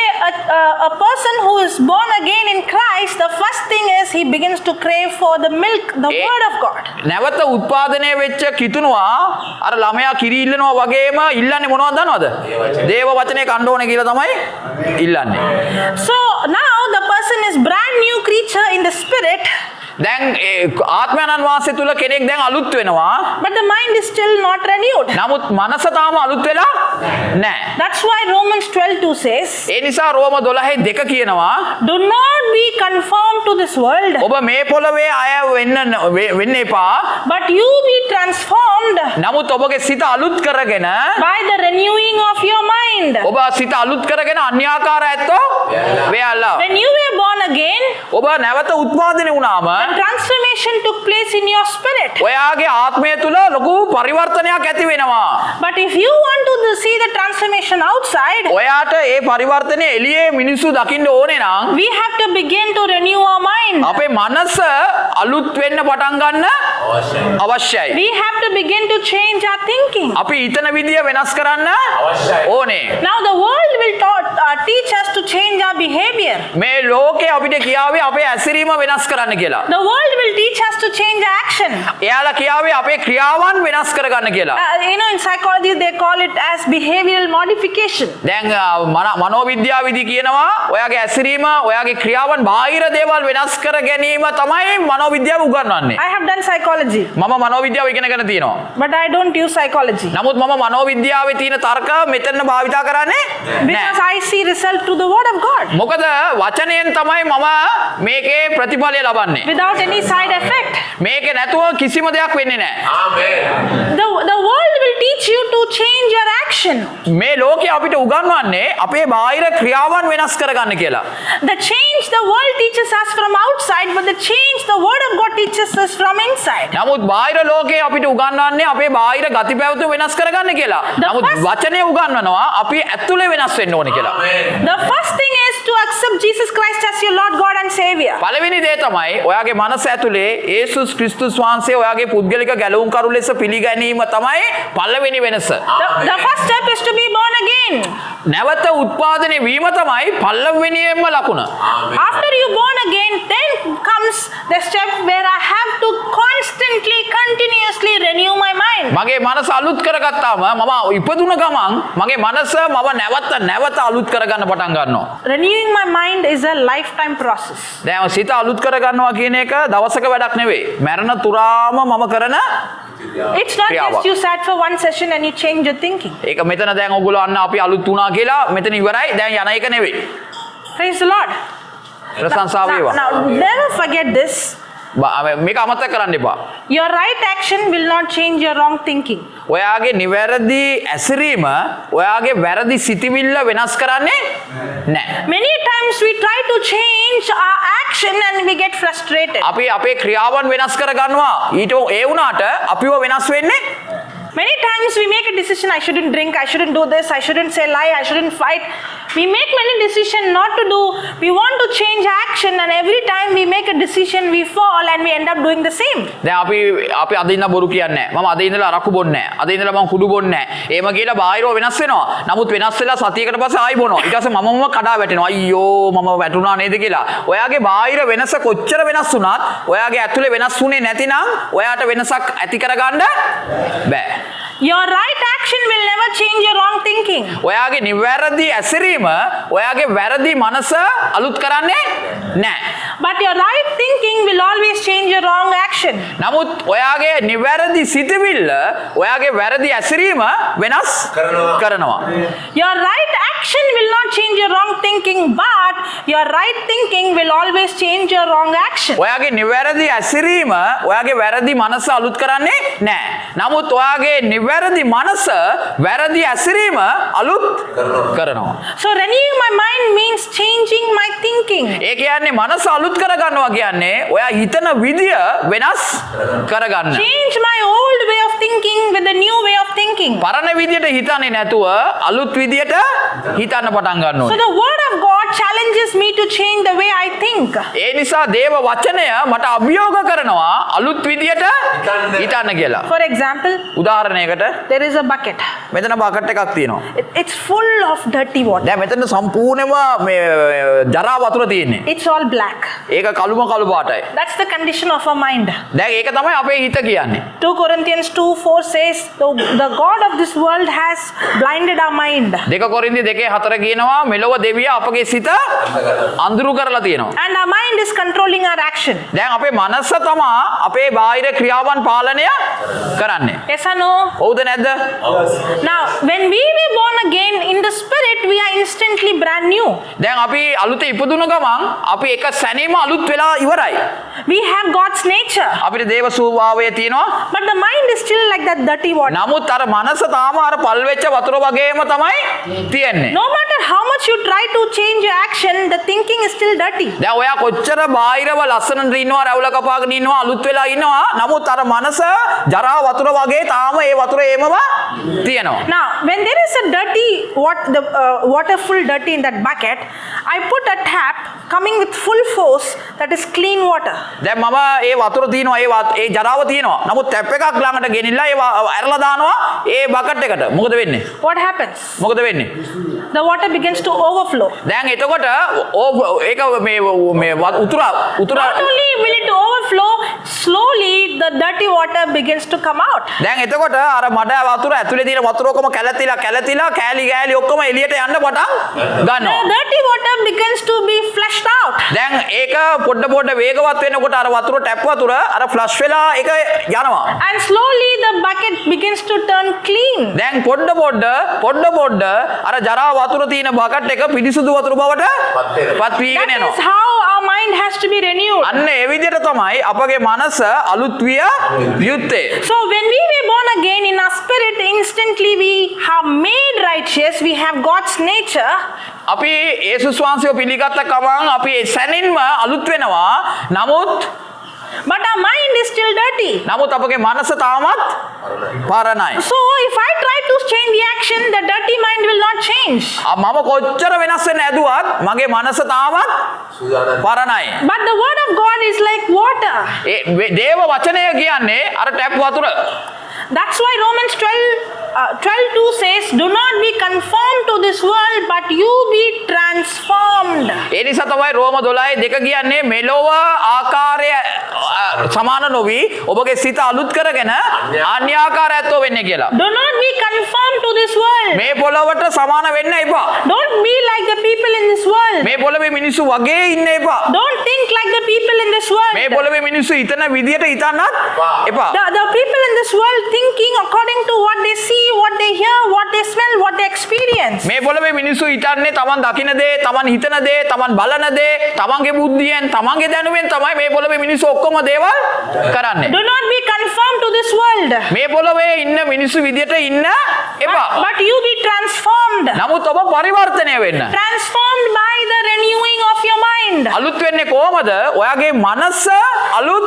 a person who is born again in Christ, the first thing is he begins to crave for the milk, the word of God. නැවත උත්පාදනය වෙච්ච කිතුණුවා අර ළමයා කිරි ඉල්ලනවා වගේම ඉල්ලන්නේ මොනවද දන්නවද? දේව වචනේ කන්න ඕනේ කියලා තමයි ඉල්ලන්නේ. So now the person is brand new creature in the spirit, දැන් ආත්මයන්න් වාසය තුල කෙනෙක් දැන් අලුත් වෙනවා. but the mind is still not renewed. නමුත් මනස තාම අලුත් වෙලා නැහැ. That's why Romans 12:2 says, ඒ නිසා රෝම 12:2 කියනවා do not be conformed to this world, ඔබ මේ පොළවේ අය වෙන්න එපා. but you be transformed නමුත් ඔබගේ සිත අලුත් කරගෙන by the renewing of your mind. ඔබ සිත අලුත් කරගෙන අන්‍යාකාර ඇත්තෝ වෙයලා. When you were born again, ඔබ නැවත උත්පාදනය වුණාම transformation took place in your spirit. ඔයාගේ ආත්මය තුල ලොකු පරිවර්තනයක් ඇති වෙනවා. But if you want to see the transformation outside, ඔයාට ඒ පරිවර්තනය එළියේ මිනිස්සු දකින්න ඕනේ නම් we have to begin to renew our mind. අපේ මනස අලුත් වෙන්න පටන් ගන්න අවශ්‍යයි. We have to begin to change our thinking. අපි හිතන විදිය වෙනස් කරන්න ඕනේ. Now the world will teach us to change our behavior. මේ ලෝකේ අපිට කියාවේ අපේ ඇසිරීම වෙනස් කරන්න කියලා. The world will teach us to change our action. එයාලා කියාවේ අපේ ක්‍රියාවන් වෙනස් කරගන්න කියලා. In psychology they call it as behavioral modification. දැන් මනෝවිද්‍යාවේදී කියනවා ඔයාගේ ඇසිරීම ඔයාගේ ක්‍රියාවන් බාහිර දේවල් වෙනස් කර ගැනීම තමයි මනෝවිද්‍යාව උගන්වන්නේ. I have done psychology, මම මනෝවිද්‍යාව ඉගෙනගෙන තියෙනවා. but I don't use psychology නමුත් මම මනෝවිද්‍යාවේ තියෙන තර්ක මෙතන භාවිතා කරන්නේ because නැහැ. I see result to the word of God මොකද වචනයෙන් තමයි මම මේකේ ප්‍රතිඵලය ලබන්නේ. without any side effect. මේකේ නැතුව කිසිම දෙයක් වෙන්නේ නැහැ. ආමේන්. The world will teach you to change your action. මේ ලෝකේ අපිට උගන්වන්නේ අපේ බාහිර ක්‍රියාවන් වෙනස් කරගන්න කියලා. The change the world teaches us from outside, but the change the word of God teaches us from inside. නමුත් බාහිර ලෝකේ අපිට උගන්වන්නේ අපේ බාහිර ගති පැවතුම් වෙනස් කරගන්න කියලා. නමුත් වචනේ උගන්වනවා අපි ඇතුලේ වෙනස් වෙන්න ඕනේ කියලා. The first thing is to accept Jesus Christ as your Lord God and Savior. පළවෙනි දේ තමයි ඔයාගේ මනස ඇතුලේ යේසුස් ක්‍රිස්තුස් වහන්සේ ඔයාගේ පුද්ගලික ගැලවුම්කරු ලෙස පිළිගැනීම තමයි පළවෙනි වෙනස. The first step is to be born again. නැවත උත්පාදනය වීම තමයි පළවෙනිම ලකුණ. After you born again, then comes the step where I have to constantly, continuously renew my mind. මගේ මනස අලුත් කරගත්තාම මම ඉපදුන ගමන් මගේ මනස මම නැවත අලුත් කරගන්න පටන් ගන්නවා. Renewing my mind is a lifetime process. දැන් සිත අලුත් කරගන්නවා කියන එක දවසක වැඩක් නෙවෙයි. මරණ තුරාම මම කරන It's not just you sat for one session and you change your thinking. ඒක මෙතන දැන් ඔයගොල්ලෝ අන්න අපි අලුත් වුණා කියලා මෙතන ඉවරයි. දැන් යන එක නෙවෙයි. Praise the Lord. ප්‍රශංසා වේවා. Now, never forget this. මේක අමතක කරන්න එපා. Your right action will not change your wrong thinking. ඔයාගේ නිවැරදි ඇසිරීම ඔයාගේ වැරදි සිතිවිල්ල වෙනස් කරන්නේ නැහැ. Many times we try to change our action and we get frustrated. අපි අපේ ක්‍රියාවන් වෙනස් කර ගන්නවා. ඊට ඒ වුණාට අපිව වෙනස් වෙන්නේ Many times we make a decision, I shouldn't drink, I shouldn't do this, I shouldn't say lie, I shouldn't fight. We make many decisions not to do. We want to change action and every time we make a decision we fall and we end up doing the same. දැන් අපි අද ඉඳලා බොරු කියන්නේ නැහැ. මම අද ඉඳලා අරක්කු බොන්නේ නැහැ. අද ඉඳලා මම කුඩු බොන්නේ නැහැ. එහෙම කියලා බාහිරව වෙනස් වෙනවා. නමුත් වෙනස් වෙලා සතියකට පස්සේ ආයි බොනවා. ඊට පස්සේ මමම කඩා වැටෙනවා. අයියෝ මම වැටුණා නේද කියලා. ඔයාගේ බාහිර වෙනස කොච්චර වෙනස් වුණත් ඔයාගේ ඇතුලේ වෙනස් වුණේ නැතිනම් ඔයාට වෙනසක් ඇති කරගන්න බෑ. Your right action will never change your wrong thinking. ඔයාගේ නිවැරදි ඇසිරීම ඔයාගේ වැරදි මනස අලුත් කරන්නේ නැහැ. But your right thinking will always change your wrong action. නමුත් ඔයාගේ නිවැරදි සිතවිල්ල ඔයාගේ වැරදි ඇසිරීම වෙනස් කරනවා. Your right action will not change your wrong thinking, but your right thinking will always change your wrong action. ඔයාගේ නිවැරදි ඇසිරීම ඔයාගේ වැරදි මනස අලුත් කරන්නේ නැහැ. නමුත් ඔයාගේ නිවැරදි මනස වැරදි ඇසිරීම අලුත් කරනවා. So renewing my mind means changing my thinking. ඒ කියන්නේ මනස අලුත් කරගන්නවා කියන්නේ ඔයා හිතන විදිය වෙනස් කරගන්න. Change my old way of thinking with the new way of thinking. පරණ විදියට හිතන්නේ නැතුව අලුත් විදියට හිතන්න පටන් ගන්න So ඕනේ. the word of God challenges me to change the way I think. ඒ නිසා දේව වචනය මට අභියෝග කරනවා අලුත් විදියට හිතන්න කියලා. For example, උදාහරණයකට there is a bucket. මෙතන බකට් එකක් තියෙනවා. It's full of dirty water. දැන් මෙතන සම්පූර්ණයෙන්ම මේ ජරා වතුර තියෙන්නේ. It's all black. ඒක කළු පාටයි. That's the condition of our mind. දැන් ඒක තමයි අපේ හිත කියන්නේ. 2 Corinthians 2:4 says the God of this world has blinded our mind. 2 කොරින්ති 2:4 කියනවා මෙලොව දෙවියා අපගේ සිත අඳුරු කරලා තියෙනවා. And our mind is controlling our action. දැන් අපේ මනස තමයි අපේ බාහිර ක්‍රියාවන් පාලනය කරන්නේ. Yes or no? හවුද නැද්ද? Now, when we were born again in the spirit, we are instantly brand new. දැන් අපි අලුත ඉපදුන ගමන් අපි එක සැනීම අලුත් වෙලා ඉවරයි. We have God's nature. අපිට දේව ස්වභාවය තියෙනවා. But the mind is still like that dirty water. නමුත් අර මනස තාම අර පල් වෙච්ච වතුර වගේම තමයි තියෙන්නේ. No matter how much you try to change your action, the thinking is still dirty. දැන් ඔයා කොච්චර බාහිරව ලස්සනට ඉන්නවා රැවුල කපාගෙන ඉන්නවා අලුත් වෙලා ඉන්නවා නමුත් අර මනස ජරා වතුර වගේ තාම ඒ වතුර ඒමම තියෙනවා. Now, when there is a dirty water full dirty in that bucket, I put a tap coming with full force that is clean water. දැන් මම ඒ වතුර තියෙනවා ඒ ජරාව තියෙනවා. නමුත් ටැප් එකක් ළඟට ගෙනිලා ඒව ඇරලා දානවා ඒ බකට් එකට. මොකද වෙන්නේ? What happens? මොකද වෙන්නේ? The water begins to overflow. දැන් එතකොට ඒක මේ උතුර Not only will it overflow, slowly the dirty water begins to come out. දැන් එතකොට අර මඩ වතුර ඇතුලේ තියෙන වතුර ඔක්කොම කැළතිලා කෑලි ඔක්කොම එළියට යන්න පටන් ගන්නවා. The dirty water begins to be flushed out. දැන් ඒක පොඩ වේගවත් වෙනකොට අර වතුර ටැප් වතුර අර ෆ්ලෂ් වෙලා ඒක යනවා. And slowly the bucket begins to turn clean. දැන් පොඩ අර ජරා වතුර තියෙන බකට් එක පිරිසුදු වතුර බවට පත් වීගෙන That යනවා. is how our mind has to be renewed. අන්න ඒ විදිහට තමයි අපගේ මනස අලුත් විය යුත්තේ. So when we were born again in our spirit, instantly we have made righteous, we have God's nature. අපි යේසුස් වහන්සේව පිළිගත්ත ගමන් අපි සැනින්ම අලුත් වෙනවා. නමුත් But our mind is still dirty. නමුත් අපගේ මනස තාමත් පරණයි. So if I try to change the action, the dirty mind will not change. මම කොච්චර වෙනස් වෙන්න ඇදුවත් මගේ මනස තාමත් පරණයි. But the word of God is like water. දේව වචනය කියන්නේ අර ටැප් වතුර. That's why Romans 12:2 says, do not be conformed to this world, but you be transformed. ඒ නිසා තමයි රෝම 12:2 කියන්නේ මෙලොව ආකාරය සමාන නොවි ඔබගේ සිත අලුත් කරගෙන අන්‍යාකාරයත්ව වෙන්නේ කියලා. Do not be conformed to this world. මේ පොළොවට සමාන වෙන්න එපා. Don't be like the people in this world. මේ පොළොවේ මිනිස්සු වගේ ඉන්න එපා. Don't think like the people in this world. මේ පොළොවේ මිනිස්සු හිතන විදියට හිතන්නත් එපා. The people in this world thinking according to what they see, what they hear, what they smell, what they experience. මේ පොළවේ මිනිස්සු හිතන්නේ තමන් දකින දේ, තමන් හිතන දේ, තමන් බලන දේ, තමන්ගේ බුද්ධියෙන්, තමන්ගේ දැනුමෙන් තමයි මේ පොළවේ මිනිස්සු ඔක්කොම දේවල් කරන්නේ. Do not be conformed to this world. මේ පොළවේ ඉන්න මිනිස්සු විදියට ඉන්න එපා. But you be transformed. නමුත් ඔබ පරිවර්තනය වෙන්න. Transformed by the renewing of your mind. අලුත් වෙන්නේ කොහමද? ඔයාගේ මනස අලුත්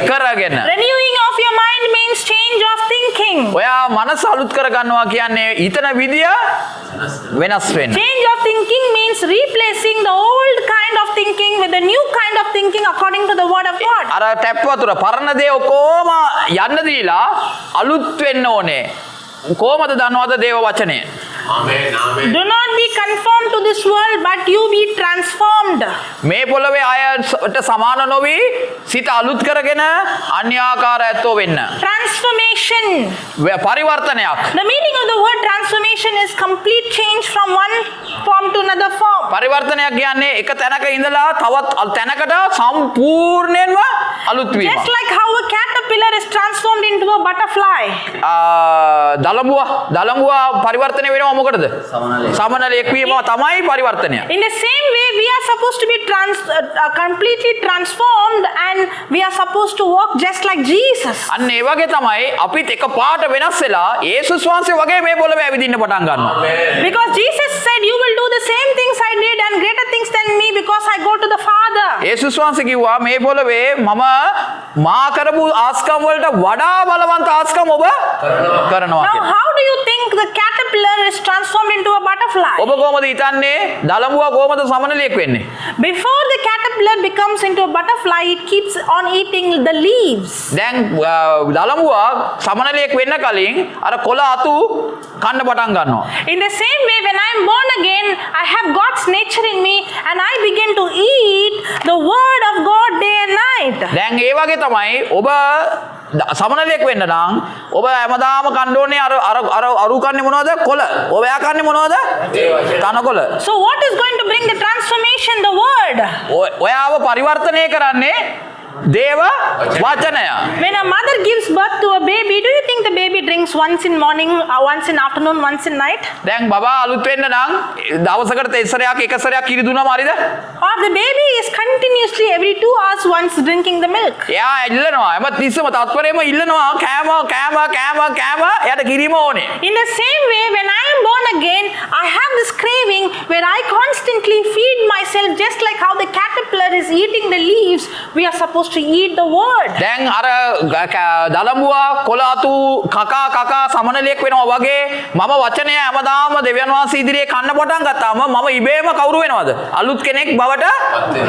කරගෙන. Renewing of your mind means change of thinking. ඔයා මනස අලුත් කරගන්නවා කියන්නේ හිතන විදිය වෙනස් වෙන්න. Change of thinking means replacing the old kind of thinking with the new kind of thinking according to the word of God. අර ටැප් වතුර පරණ දේ ඔක්කොම යන්න දීලා අලුත් වෙන්න ඕනේ. කොහමද දන්නවද දේව වචනය? ආමේන් ආමේන්. Do not be conformed to this world, but you be transformed. මේ පොළවේ අයට සමාන නොවි සිත අලුත් කරගෙන අන්‍යාකාර ඇත්තෝ වෙන්න. Transformation. පරිවර්තනයක්. The meaning of the word transformation is complete change from one form to another form. පරිවර්තනයක් කියන්නේ එක තැනක ඉඳලා තවත් තැනකට සම්පූර්ණයෙන්ම අලුත් වීම. Just like how a caterpillar is transformed into a butterfly. දලඹුවා පරිවර්තනය වෙනවා මොකටද? සමනලයක්. සමනලයක් වීම තමයි පරිවර්තනය. In the same way, we are supposed to be completely transformed, and we are supposed to walk just like Jesus. අන්න ඒ වගේ තමයි අපිත් එක පාට වෙනස් වෙලා යේසුස් වහන්සේ වගේ මේ පොළවේ ඇවිදින්න පටන් ගන්නවා. ආමේන්. Because Jesus said, "You will do the same things I did, and greater things than me, because I go to the Father." යේසුස් වහන්සේ කිව්වා මේ පොළවේ මම මා කරපු ආස්කම් වලට වඩා බලවන්ත ආස්කම් ඔබ කරනවා Now, කියලා. how do you think the caterpillar is transformed into a butterfly? ඔබ කොහොමද හිතන්නේ දලඹුවා කොහොමද සමනලයක් වෙන්නේ? Before the caterpillar becomes into a butterfly, it keeps on eating the leaves. දැන් දලඹුවා සමනලයක් වෙන්න කලින් අර කොළ අතු කන්න පටන් ගන්නවා. In the same way, when I am born again, I have God's nature in me, and I begin to eat the word of God day and night. දැන් ඒ වගේ තමයි ඔබ සමනලයක් වෙන්න නම් ඔබ හැමදාම කන්න ඕනේ අරු කන්නේ මොනවද? කොළ. ඔබ එයා කන්නේ මොනවද? තනකොළ. So, what is going to bring the transformation? The word. ඔයාව පරිවර්තනය කරන්නේ දේව වචනය. When a mother gives birth to a baby, do you think the baby drinks once in morning, once in afternoon, once in night? දැන් බබා අලුත් වෙන්න නම් දවසකට තෙස්සරයක් එක සැරයක් කිරි දුන්නාම හරිද? Or the baby is continuously every 2 hours once drinking the milk. එයා ඉල්ලනවා හැම තිස්සම තත්පරේම ඉල්ලනවා කෑම එයාට කිරිම ඕනේ. In the same way, when I am born again, I have this craving where I constantly feed myself, just like how the caterpillar is eating the leaves. We are supposed to eat the word. දැන් අර දලඹුවා කොළ අතු කකා සමනලයක් වෙනවා වගේ මම වචනය හැමදාම දෙවියන් වහන්සේ ඉදිරියේ කන්න පටන් ගත්තාම මම ඉබේම කවුරු වෙනවද? අලුත් කෙනෙක් බවට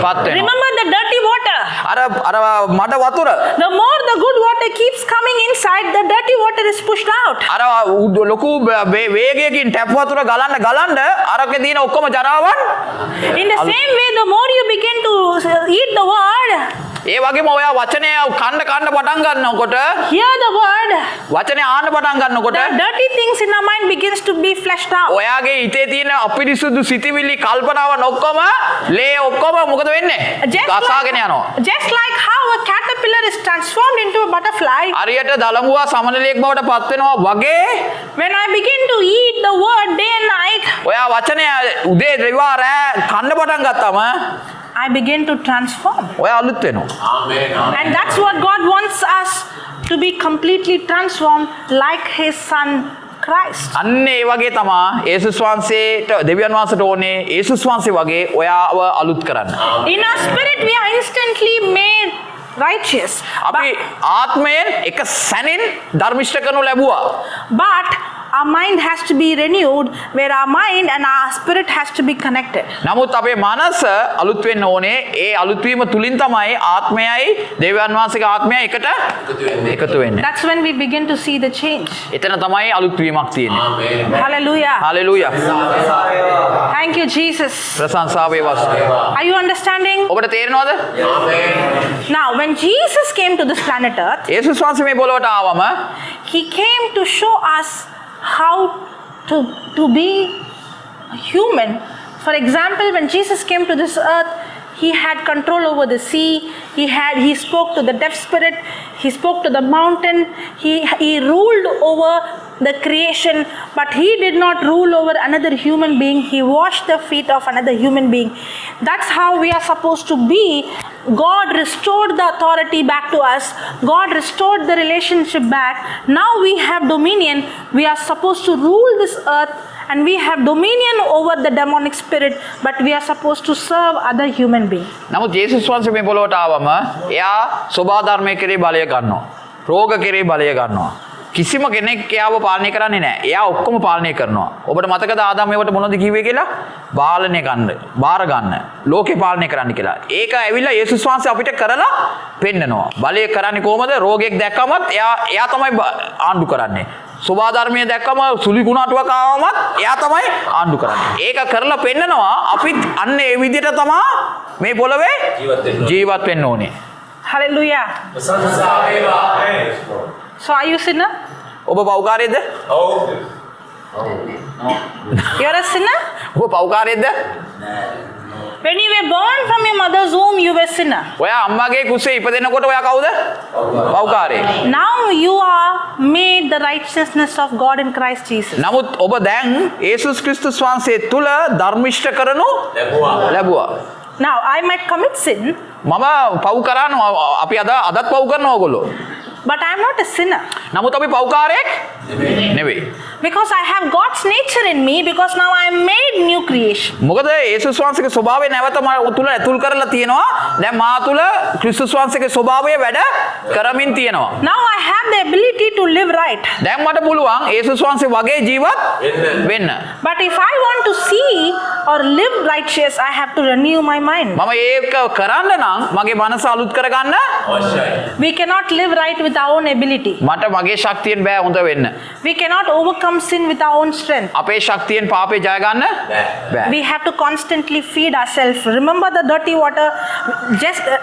පත් වෙනවා. Remember the dirty water. අර මඩ වතුර. The more the good water keeps coming inside, the dirty water is pushed out. අර ලොකු වේගයකින් ටැප් වතුර ගලන්න අරකේ තියෙන ඔක්කොම ජරාවන්. In the same way, the more you begin to eat the word, ඒ වගේම ඔයා වචනය කන්න පටන් ගන්නකොට hear the word, වචනය ආන්න පටන් ගන්නකොට the dirty things in our mind begins to be fleshed out. ඔයාගේ හිතේ තියෙන අපිරිසුදු සිතිවිලි කල්පනාවන් ඔක්කොම ලේ ඔක්කොම මොකද වෙන්නේ? ගසාගෙන යනවා. Just like how a caterpillar is transformed into a butterfly, හරියට දලඹුවා සමනලයක් බවට පත් වෙනවා වගේ when I begin to eat the word day and night, ඔයා වචනය උදේ දිවා රෑ කන්න පටන් ගත්තාම I begin to transform. ඔයා අලුත් වෙනවා. ආමේන් ආමේන්. And that's what God wants us to be completely transformed like His Son Christ. අන්න ඒ වගේ තමා යේසුස් වහන්සේට දෙවියන් වහන්සේට ඕනේ යේසුස් වහන්සේ වගේ ඔයාව අලුත් කරන්න. In our spirit, we are instantly made righteous. අපි ආත්මයෙන් එක සැනින් ධර්මිෂ්ඨ කරනු ලැබුවා. But our mind has to be renewed, where our mind and our spirit has to be connected. නමුත් අපේ මනස අලුත් වෙන්න ඕනේ. ඒ අලුත් වීම තුලින් තමයි ආත්මයයි දෙවියන් වහන්සේගේ ආත්මයයි එකතු වෙන්නේ. That's when we begin to see the change. එතන තමයි අලුත් වීමක් තියෙන්නේ. ආමේන්. Hallelujah. Hallelujah. Thank you, Jesus. ප්‍රශංසාව වේවා. Are you understanding? ඔබට තේරෙනවද? ආමේන්. Now, when Jesus came to this planet Earth, යේසුස් වහන්සේ මේ පොළොවට ආවම He came to show us how to be human. For example, when Jesus came to this earth, He had control over the sea. He spoke to the deaf spirit. He spoke to the mountain. He ruled over the creation, but he did not rule over another human being. He washed the feet of another human being. That's how we are supposed to be. God restored the authority back to us. God restored the relationship back. Now we have dominion. We are supposed to rule this earth, and we have dominion over the demonic spirit, but we are supposed to serve other human beings. නමුත් ජේසුස් වහන්සේ මේ පොළොවට ආවම එයා සෝභා ධර්මයේ කෙරේ බලය ගන්නවා. රෝග කෙරේ බලය ගන්නවා. කිසිම කෙනෙක් එයාව පාලනය කරන්නේ නැහැ. එයා ඔක්කොම පාලනය කරනවා. ඔබට මතකද ආදාම මේවට මොනවද කිව්වේ කියලා? පාලනය ගන්න, බාර ගන්න, ලෝකේ පාලනය කරන්න කියලා. ඒක ඇවිල්ලා යේසුස් වහන්සේ අපිට කරලා පෙන්නනවා. බලය කරන්නේ කොහමද? රෝගයක් දැක්කමත් එයා තමයි ආණ්ඩු කරන්නේ. සෝභා ධර්මයේ දැක්කම සුලි ගුණාටුවක් ආවමත් එයා තමයි ආණ්ඩු කරන්නේ. ඒක කරලා පෙන්නනවා අපිත් අන්න ඒ විදිහට තමයි මේ පොළවේ ජීවත් වෙන්න ඕනේ. Hallelujah. So are you sinner? ඔබ පව්කාරයේද? You're a sinner? ඔබ පව්කාරයේද? When you were born from your mother's womb, you were sinner. ඔයා අම්මාගේ කුසේ ඉපදෙනකොට ඔයා කවුද? පව්කාරයෙක්. Now you are made the righteousness of God in Christ Jesus. නමුත් ඔබ දැන් යේසුස් ක්‍රිස්තුස් වහන්සේ තුල ධර්මිෂ්ඨ කරනු ලැබුවා. Now I might commit sin, මම පව් කරනවා. අපි අදත් පව් කරනවා ඔයගොල්ලෝ. but I am not a sinner. නමුත් අපි පව්කාරයෙක් නෙවෙයි. Because I have God's nature in me, because now I am made new creation. මොකද යේසුස් වහන්සේගේ ස්වභාවය නැවත මා තුල ඇතුල් කරලා තියෙනවා. දැන් මා තුල ක්‍රිස්තුස් වහන්සේගේ ස්වභාවය වැඩ කරමින් තියෙනවා. Now I have the ability to live right. දැන් මට පුළුවන් යේසුස් වහන්සේ වගේ ජීවත් වෙන්න. But if I want to see or live righteous, I have to renew my mind. මම ඒක කරන්න නම් මගේ මනස අලුත් කරගන්න අවශ්‍යයි. We cannot live right with our own ability. මට මගේ ශක්තියෙන් බෑ හොඳ වෙන්න. We cannot overcome sin with our own strength. අපේ ශක්තියෙන් පාපේ ජය ගන්න බෑ. We have to constantly feed ourselves. Remember the dirty water,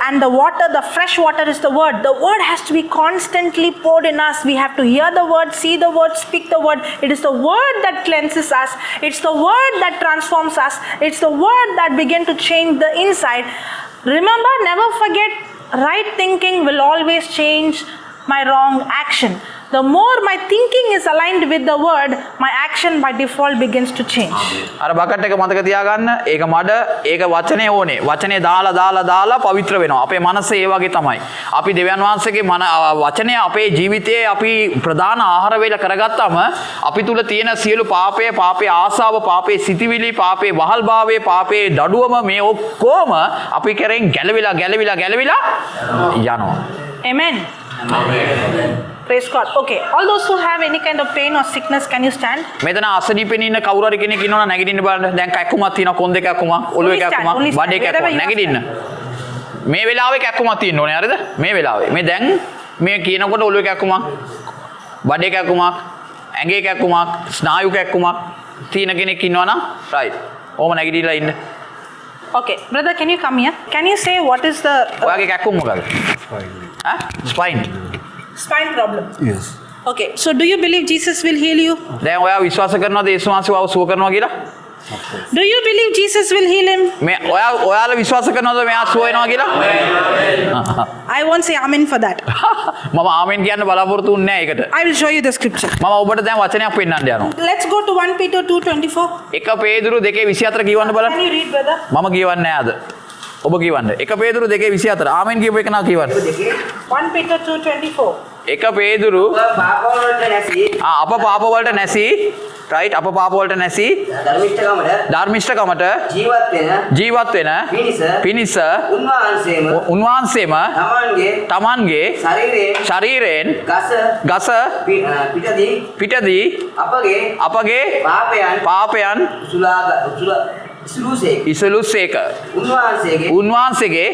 and the water, the fresh water is the word. The word has to be constantly poured in us. We have to hear the word, see the word, speak the word. It is the word that cleanses us. It's the word that transforms us. It's the word that begins to change the inside. Remember, never forget, right thinking will always change my wrong action. The more my thinking is aligned with the word, my action by default begins to change. අර bucket එක මතක තියාගන්න. ඒක මඩ, ඒක වචනේ ඕනේ. වචනේ දාලා පවිත්‍ර වෙනවා. අපේ මනස ඒ වගේ තමයි. අපි දෙවියන් වහන්සේගේ වචනේ අපේ ජීවිතයේ අපි ප්‍රධාන ආහාර වේල කරගත්තාම අපි තුල තියෙන සියලු පාපය, පාපේ ආසාව, පාපේ සිටිවිලි, පාපේ වහල්භාවය, පාපේ දඩුවම මේ ඔක්කොම අපි කරෙන් ගැලවිලා යනවා. Amen. Praise God. Okay, all those who have any kind of pain or sickness, can you stand? මෙතන අසනීපෙන ඉන්න කවුරු හරි කෙනෙක් ඉන්නවනම් නැගිටින්න බලන්න. දැන් කැක්කුමක් තියෙනවා, කොන් දෙකක් කැක්කුමක්, ඔළුවේ කැක්කුමක්, බඩේ කැක්කුමක්. නැගිටින්න. මේ වෙලාවේ කැක්කුමක් තියෙන්න ඕනේ හරිද? මේ වෙලාවේ. මේ දැන් මේ කියනකොට ඔළුවේ කැක්කුමක්, බඩේ කැක්කුමක්, ඇඟේ කැක්කුමක්, ස්නායු කැක්කුමක් තියෙන කෙනෙක් ඉන්නවනම් right. ඕම නැගිටිලා ඉන්න. Okay, brother, can you come here? Can you say what is the ඔයාගේ කැක්කුම මොකක්ද? Spine. spine problem? Yes. Okay, so do you believe Jesus will heal you? දැන් ඔයා විශ්වාස කරනවද යේසුස් වහන්සේ ඔයාව සුව කරනවා කියලා? Do you believe Jesus will heal him? මේ ඔයාලා විශ්වාස කරනවද මෙයා සුව වෙනවා කියලා? I won't say amen for that. මම ආමෙන් කියන්න බලාපොරොත්තු වෙන්නේ නැහැ ඒකට. I will show you the scripture. මම ඔබට දැන් වචනයක් පෙන්නන්න යනවා. Let's go to 1 Peter 2:24. 1 පේදුරු 2:24 කියවන්න බලන්න. Can you read, brother? මම කියවන්නේ නැහැ අද. ඔබ කියවන්න. 1 පේදුරු 2:24 ආමෙන් කියපු එක නා කියවන්න. 1 Peter 2:24. 1 පේදුරු පාපවලට නැසී අප පාප වලට නැසී right අප පාප වලට නැසී ධර්මිෂ්ඨකමට ජීවත් වෙන පිණිස උන්වහන්සේම තමන්ගේ ශරීරයෙන් ගස පිටදී අපගේ පාපයන් ඉසලුසේක උන්වහන්සේගේ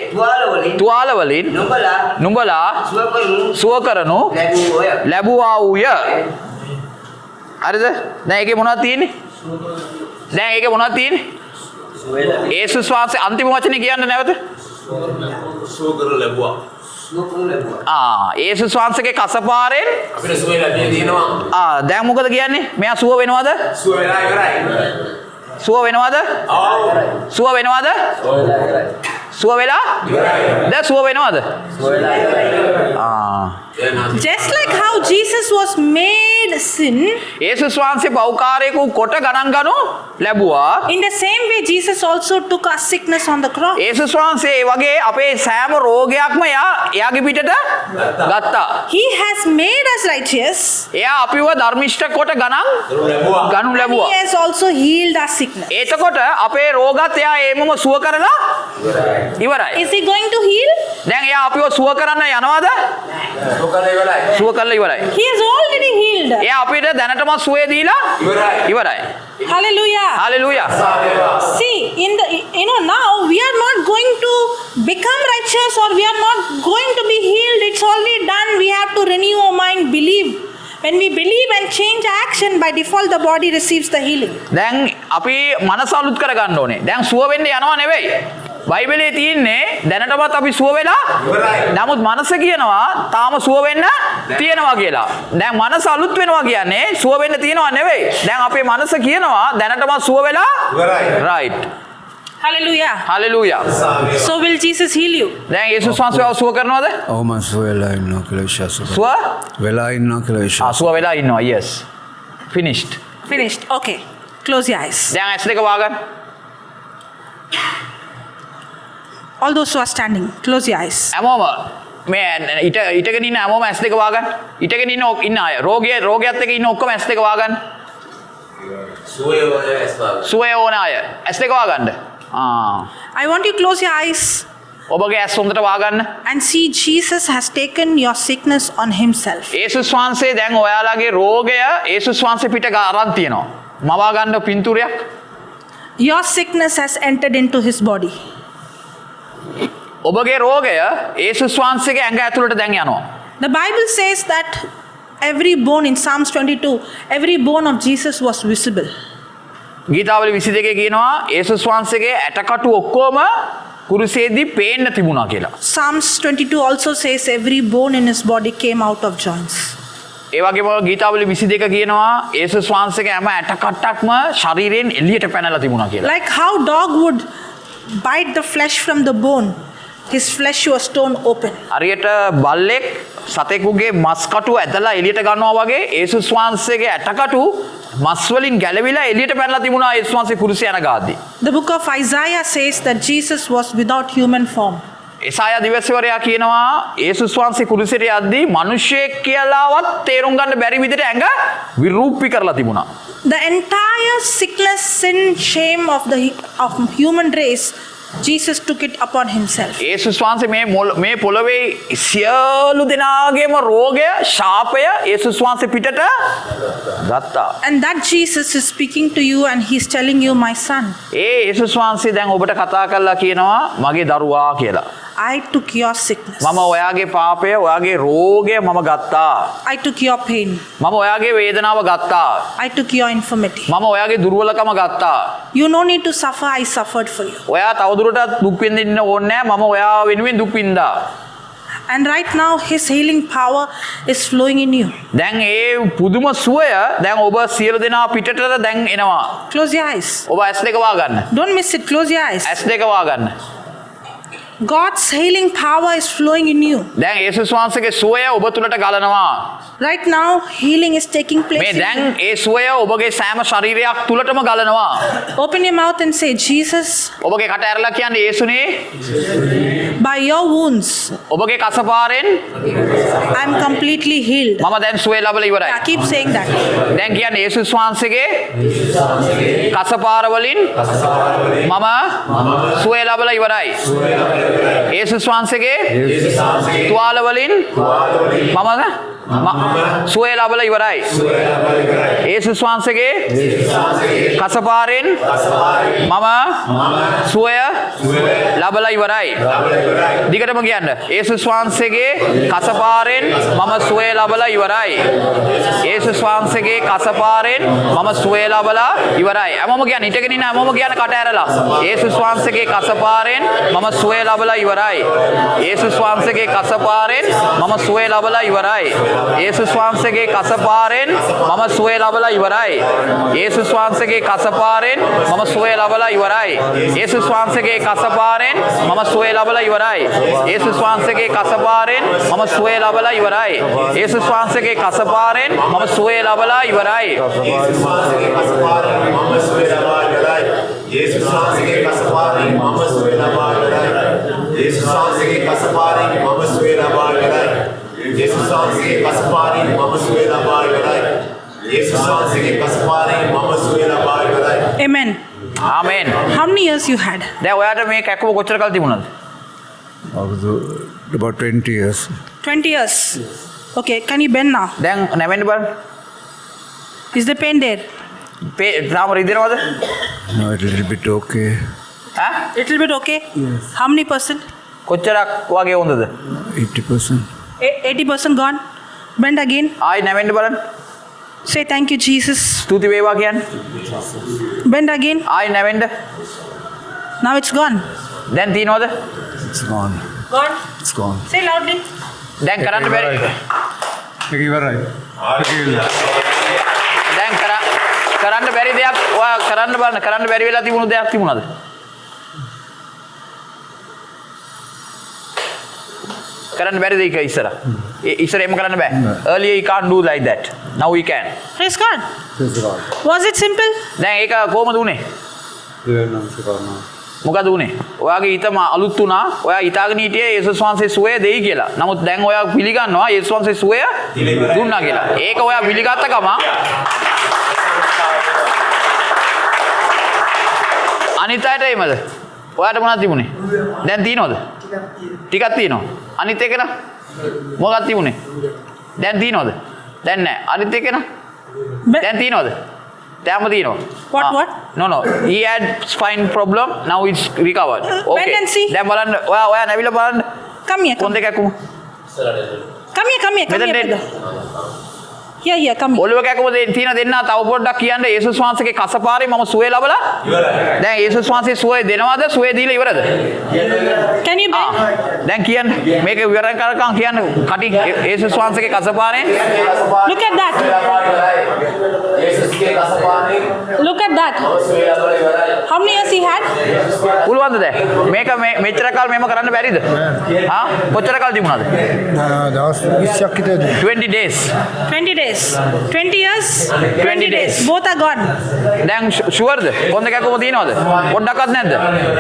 තුවාල වලින් නුඹලා සුව කරනු ලැබුවා වූය. හරිද? දැන් ඒකේ මොනවද තියෙන්නේ? යේසුස් වහන්සේ අන්තිම වචනේ කියන්න නැවත. සුව කරනු ලැබුවා. යේසුස් වහන්සේගේ කසපාරෙන් අපිට සුව ලැබිලා තියෙනවා. දැන් මොකද කියන්නේ? මෙයා සුව වෙනවද? සුව වෙලා ඉවරයි. සුව වෙනවද? ඔව්. සුව වෙනවද? සුව වෙලා දැන් සුව වෙනවද? Just like how Jesus was made sin, යේසුස් වහන්සේ පෞකාරයෙකු කොට ගණන් ගනු ලැබුවා. in the same way Jesus also took our sickness on the cross. යේසුස් වහන්සේ ඒ වගේ අපේ සෑම රෝගයක්ම එයාගේ පිටට ගත්තා. He has made us righteous. එයා අපිව ධර්මිෂ්ඨ කොට ගණන් ගනු He ලැබුවා. has also healed our sickness. එතකොට අපේ රෝගත් එයා ඒමම සුව කරලා ඉවරයි. Is he going to heal? දැන් එයා අපිව සුව කරන්න යනවද? සුව කරලා ඉවරයි. He has already healed. එයා අපිට දැනටම සුවේ දීලා ඉවරයි. Hallelujah. Hallelujah. See, now we are not going to become righteous or we are not going to be healed. It's already done. We have to renew our mind, believe. When we believe and change action, by default the body receives the healing. දැන් අපි මනස අලුත් කරගන්න ඕනේ. දැන් සුව වෙන්න යනවා නෙවෙයි. බයිබලයේ තියෙන්නේ දැනටමත් අපි සුව වෙලා නමුත් මනස කියනවා තාම සුව වෙන්න තියෙනවා කියලා. දැන් මනස අලුත් වෙනවා කියන්නේ සුව වෙන්න තියෙනවා නෙවෙයි. දැන් අපේ මනස කියනවා දැනටමත් සුව වෙලා right. Hallelujah. Hallelujah. So will Jesus heal you? දැන් යේසුස් වහන්සේ සුව කරනවද? ඔව් මම සුව වෙලා ඉන්නවා කියලා විශ්වාස කරනවා. සුව වෙලා ඉන්නවා කියලා විශ්වාස. සුව වෙලා ඉන්නවා. Yes. Finished. Finished. Okay. Close your eyes. දැන් ඇස් දෙක වහගන්න. All those who are standing, close your eyes. හැමෝම මේ ඉටගෙන ඉන්න හැමෝම ඇස් දෙක වහගන්න. ඉටගෙන ඉන්න අය රෝගයත් එක්ක ඉන්න ඔක්කොම ඇස් දෙක වහගන්න. සුවය ඕන අය ඇස් දෙක වහගන්න. I want you to close your eyes ඔබගේ ඇස් හොඳට වහගන්න. and see Jesus has taken your sickness on himself. යේසුස් වහන්සේ දැන් ඔයාලගේ රෝගය යේසුස් වහන්සේ පිට අරන් තියනවා. මවා ගන්න පින්තූරයක්. Your sickness has entered into his body. ඔබගේ රෝගය යේසුස් වහන්සේගේ ඇඟ ඇතුළට දැන් යනවා. The Bible says that every bone in Psalms 22, every bone of Jesus was visible. ගීතාවලි 22 කියනවා යේසුස් වහන්සේගේ ඇටකටු ඔක්කොම කුරුසේදී පේන්න තිබුණා කියලා. Psalms 22 also says every bone in his body came out of joints. ඒ වගේම ගීතාවලි 22 කියනවා යේසුස් වහන්සේගේ හැම ඇටකටක්ම ශරීරයෙන් එළියට පැනලා තිබුණා කියලා. Like how dog would bite the flesh from the bone, his flesh was torn open. හරියට බල්ලෙක් සතෙකුගේ මස් කටු ඇදලා එළියට ගන්නවා වගේ යේසුස් වහන්සේගේ ඇටකටු මස් වලින් ගැලවිලා එළියට පැනලා තිබුණා යේසුස් වහන්සේ කුරුසිය යන ගාද්දී. The book of Isaiah says that Jesus was without human form. එසායා දිවසවරයා කියනවා යේසුස් වහන්සේ කුරුසියට යද්දී මිනිහෙක් කියලාවත් තේරුම් ගන්න බැරි විදිහට ඇඟ විරූපී කරලා තිබුණා. The entire sickness, sin, shame of human race, Jesus took it upon himself. යේසුස් වහන්සේ මේ පොළවේ සියලු දෙනාගේම රෝගය, ශාපය යේසුස් වහන්සේ පිටට ගත්තා. And that Jesus is speaking to you and he's telling you, my son, යේසුස් වහන්සේ දැන් ඔබට කතා කරලා කියනවා මගේ දරුවා කියලා. I took your sickness. මම ඔයාගේ පාපය, ඔයාගේ රෝගය මම ගත්තා. I took your pain. මම ඔයාගේ වේදනාව ගත්තා. I took your infirmity. මම ඔයාගේ දුර්වලකම ගත්තා. You no need to suffer, I suffered for you. ඔයා තවදුරටත් දුක් විඳින්න ඕනේ නැහැ. මම ඔයා වෙනුවෙන් දුක් විඳා. And right now his healing power is flowing in you. දැන් ඒ පුදුම සුවය දැන් ඔබ සියලු දෙනා පිටට දැන් එනවා. Close your eyes. ඔබ ඇස් දෙක වහගන්න. Don't miss it. Close your eyes. ඇස් දෙක වහගන්න. God's healing power is flowing in you. දැන් යේසුස් වහන්සේගේ සුවය ඔබ තුලට ගලනවා. Right now healing is taking place. මේ in දැන් you. ඒ සුවය ඔබගේ සෑම ශරීරයක් තුලටම ගලනවා. Open your mouth and say, Jesus, ඔබගේ කට ඇරලා කියන්නේ යේසුනේ by your wounds ඔබගේ කසපාරෙන් I'm completely healed. මම දැන් සුවය ලැබලා ඉවරයි. Yeah, keep saying that. දැන් කියන්නේ යේසුස් වහන්සේගේ කසපාර වලින් මම සුවය ලැබලා ඉවරයි. යේසුස් වහන්සේගේ තුවාල වලින් මම සුවය ලැබලා ඉවරයි. යේසුස් වහන්සේගේ කසපාරෙන් මම සුවය ලැබලා ඉවරයි. දිගටම කියන්න. යේසුස් වහන්සේගේ කසපාරෙන් මම සුවය ලැබලා ඉවරයි. යේසුස් වහන්සේගේ කසපාරෙන් මම සුවය ලැබලා ඉවරයි. හැමෝම කියන්න. හිටගෙන ඉන්න හැමෝම කියන්න කට ඇරලා. යේසුස් වහන්සේගේ කසපාරෙන් මම සුවය ලැබලා ඉවරයි. යේසුස් වහන්සේගේ කසපාරෙන් මම සුවය ලැබලා ඉවරයි. යේසුස් වහන්සේගේ කසපාරෙන් මම සුවය ලබලා ඉවරයි. යේසුස් වහන්සේගේ කසපාරෙන් මම සුවය ලබලා ඉවරයි. යේසුස් වහන්සේගේ කසපාරෙන් මම සුවය ලබලා ඉවරයි. යේසුස් වහන්සේගේ කසපාරෙන් මම සුවය ලබලා ඉවරයි. යේසුස් වහන්සේගේ කසපාරෙන් මම සුවය ලබලා ඉවරයි. යේසුස් වහන්සේගේ කසපාරෙන් මම සුවය ලබා ඉවරයි. යේසුස් වහන්සේගේ කසපාරෙන් මම සුවය ලබා ඉවරයි. යේසුස් වහන්සේගේ කසපාරෙන් මම සුවය ලබා ඉවරයි. යේසුස් වහන්සේගේ කසපාරෙන් මම සුවය ලබා ඉවරයි. Amen. Amen. How many years you had? දැන් ඔයාට මේ කැක්කුම කොච්චර කල් තිබුණාද? About 20 years. 20 years. Okay, can you bend now? දැන් නැවෙන්න බලන්න. Is the pain there? තාම රිදෙනවද? No, a little bit okay. ඈ? Little bit okay? Yes. How many percent? කොච්චරක් වගේ හොඳද? 80%. 80% gone. Bend again. ආයි නැවෙන්න බලන්න. Say thank you, Jesus. ස්තුති වේවා කියන්න. Bend again. ආයි නැවෙන්න. Now it's gone. දැන් තියනවද? It's gone. Gone. It's gone. Say loudly. දැන් කරන්න බැරි. ඒක ඉවරයි. දැන් කරන්න බැරි දෙයක් ඔයා කරන්න බලන්න. කරන්න බැරි වෙලා තිබුණු දෙයක් තිබුණාද? කරන්න බැරි දෙයක් ඉස්සර. ඉස්සර එහෙම කරන්න බෑ. Earlier you can't do like that. Now we can. Praise God. Was it simple? දැන් ඒක කොහොමද උනේ? මොකද උනේ? ඔයාගේ හිතම අලුත් වුණා. ඔයා හිතාගෙන හිටියේ යේසුස් වහන්සේ සුවය දෙයි කියලා. නමුත් දැන් ඔයා පිළිගන්නවා යේසුස් වහන්සේ සුවය දුන්නා කියලා. ඒක ඔයා පිළිගත්ත ගම අනිත් අයට එයිමද? ඔයාට මොනවද තිබුණේ? දැන් තියනවද? ටිකක් තියෙනවා. අනිත් එක න මොකක්ද තිබුණේ? දැන් තියනවද? දැන් නැහැ. අනිත් එක න දැන් තියනවද? දැන්ම තියනවා. What? No. He had spine problem. Now it's recovered. Okay. Bend and see. දැන් බලන්න. ඔයා නැවිලා බලන්න. Come here. කොන් දෙකක් උමු. Come here. මෙතන brother. Here, come here. ඔළුව කැකුම තියෙන දෙන්න තව පොඩ්ඩක් කියන්න යේසුස් වහන්සේගේ කසපාරේ මම සුවය ලබලා ඉවරයි. දැන් යේසුස් වහන්සේ සුවය දෙනවද? සුවය දීලා ඉවරද? Can you bend? දැන් කියන්න. මේක විවරණ කරකම් කියන්න. කටින් යේසුස් වහන්සේගේ කසපාරේ Look at that. යේසුස්ගේ කසපාරෙන් Look at that. සුවය ලබලා ඉවරයි. How many years he had? පුළුවන්ද දැන්? මේක මෙච්චර කාල මෙහෙම කරන්න බැරිද? කොච්චර කාල තිබුණාද? දවස් 20ක් විතර. 20 days. 20 days. 20 years? 20 days. Both are gone. දැන් ෂුවර්ද? කොන් දෙකක් කොහොම තියනවද? පොඩ්ඩක්වත් නැද්ද?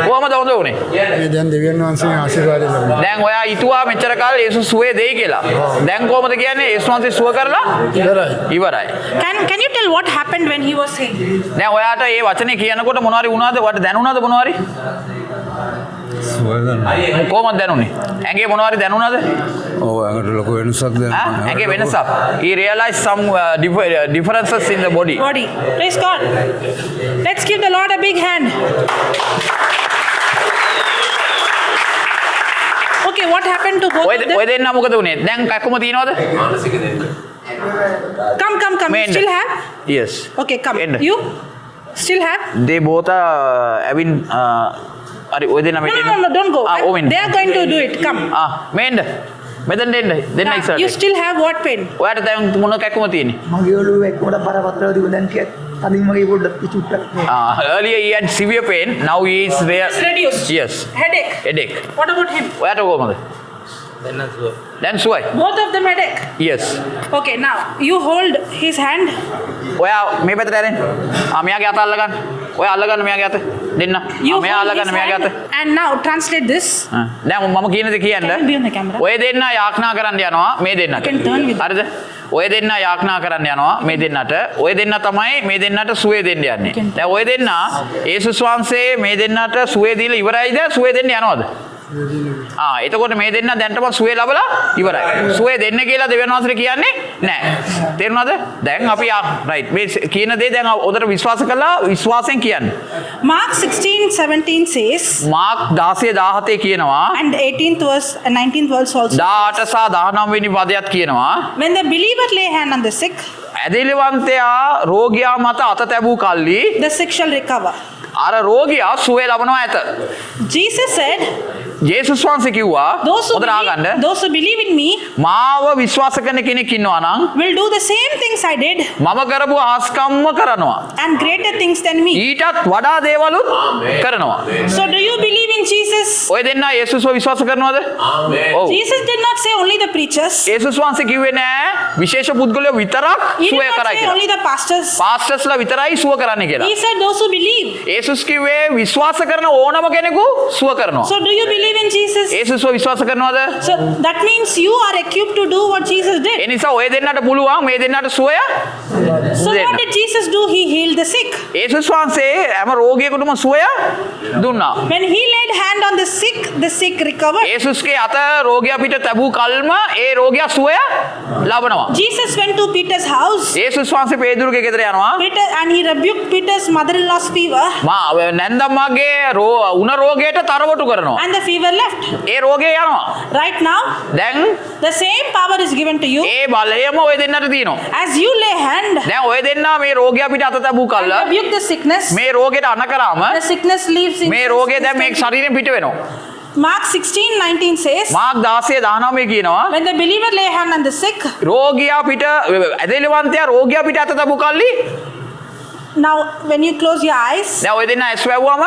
කොහමද හොඳ උනේ? මේ දැන් දෙවියන් වහන්සේගේ ආශිර්වාදය ලැබුණා. දැන් ඔයා හිතුවා මෙච්චර කාලේ යේසුස් සුවය දෙයි කියලා. දැන් කොහමද කියන්නේ යේසුස් වහන්සේ සුව කරලා ඉවරයි. Can you tell what happened when he was saying? දැන් ඔයාට මේ වචනේ කියනකොට මොනවාරි වුණාද? ඔයාට දැනුණාද මොනවාරි? කොහොමද දැනුනේ? ඇඟේ මොනවාරි දැනුණාද? ඔව් අඟට ලොකු වෙනසක් දැනෙනවා. ඇඟේ වෙනසක්. He realized some differences in the body. Praise God. Let's give the Lord a big hand. Okay, what happened to both of them? ඔය දෙන්න මොකද උනේ? දැන් කැකුම තියනවද? මානසික දෙන්න. Come. You still have? Yes. Okay, come. End. You still have? They both are having අර ඔය දෙන්න මෙතන. No, don't go. ඕමෙන්. They are going to do it. Come. මෙන්න. මෙතන දෙන්න ඉස්සරහට. You still have what pain? ඔයාට දැන් මොන කැකුම තියෙන්නේ? මගේ ඔළුව එක්කමඩ බරපතල තිබුණ දැන් ටිකක් අදින් මගේ පොඩ්ඩක් චුට්ටක් Earlier he had severe pain. Now he is It's reduced. Yes. Headache. What about him? ඔයාට කොහමද? දැන් සුවයි. Both of them headache. Yes. Okay, now you hold his hand. ඔයා මේ පැත්තට ඇරෙන්න. මෙයාගේ අත අල්ල ගන්න. ඔයා අල්ල ගන්න මෙයාගේ අත. දෙන්න. You මෙයා අල්ල hold his ගන්න මෙයාගේ අත. hand and now translate this. දැන් මම කියන දේ කියන්න. Can you be on the camera? ඔය දෙන්න යාඥා කරන්න යනවා මේ දෙන්නට. You can turn with හරිද? ඔය දෙන්න යාඥා කරන්න යනවා මේ දෙන්නට. ඔය දෙන්න තමයි මේ දෙන්නට සුවය දෙන්න යන්නේ. දැන් ඔය දෙන්න යේසුස් වහන්සේ මේ දෙන්නට සුවය දීලා ඉවරයිද? සුවය දෙන්න යනවද? එතකොට මේ දෙන්න දැන්ටම සුවය ලබලා ඉවරයි. සුවය දෙන්න කියලා දෙවියන් වහන්සේ කියන්නේ නැහැ. තේරුණාද? දැන් අපි රයිට් මේ කියන දේ දැන් උදේට විශ්වාස කළා විශ්වාසයෙන් කියන්නේ. Mark 16:17 says. මාක් 16:17 කියනවා. And 18th verse and 19th verse also. 18 සහ 19 වෙනි පදයක් කියනවා. When the believer lay hand on the sick, ඇදහිලිවන්තයා රෝගියා මත අත තැබූ කල්ලි the sick shall recover. අර රෝගියා සුවය ලබනවා ඇත. Jesus said, ජේසුස් වහන්සේ කිව්වා those who believe in me මාව විශ්වාස කරන කෙනෙක් ඉන්නවා නම් will do the same things I did මම කරපු ආස්කම්ම කරනවා. and greater things than me. ඊටත් වඩා දේවලුත් කරනවා. So do you believe in Jesus? ඔය දෙන්නා යේසුස්ව විශ්වාස කරනවද? ඔව්. Jesus did not say only the preachers. යේසුස් වහන්සේ කිව්වේ නෑ විශේෂ පුද්ගලයෝ විතරක් He did සුවය not කරයි say කියලා. only the pastors. පාස්ටර්ස්ලා විතරයි සුව කරන්නේ කියලා. He said those who believe. යේසුස් කිව්වේ විශ්වාස කරන ඕනම කෙනෙකු සුව කරනවා. So do you believe in Jesus? යේසුස්ව විශ්වාස කරනවද? So that means you are equipped to do what Jesus A did. නිසා ඔය දෙන්නට පුළුවන් මේ දෙන්නට සුවය So දෙන්න. what did Jesus do? He healed the sick. යේසුස් වහන්සේ හැම රෝගියෙකුටම සුවය දුන්නා. When he laid hand on the sick recovered. යේසුස්ගේ අත රෝගියා පිට තැබූ කල්ම ඒ රෝගියා සුවය ලබනවා. Jesus went to Peter's house. යේසුස් වහන්සේ පේදුරුගේ ගෙදර යනවා. Peter and he rebuked Peter's mother-in-law's fever නැන්දම්මාගේ උණ රෝගයට තරවටු කරනවා. and the fever left. ඒ රෝගය යනවා. Right now, දැන් the same power is given to you. ඒ බලයම ඔය දෙන්නට තියෙනවා. As you lay hand දැන් ඔය දෙන්නා මේ රෝගියා පිට අත තැබූ and කල්ල rebuke the sickness, මේ රෝගයට අන කරාම the sickness leaves in මේ රෝගය දැන් මේ ශරීරයෙන් පිට වෙනවා. Mark 16:19 says, මාක් 16:19 කියනවා when the believer lay hand on the sick. රෝගියා පිට ඇදෙලවන්තයා රෝගියා පිට අත තැබූ කල්ලි Now, when you close your eyes, දැන් ඔය දෙන්නා ඇස් වැව්වම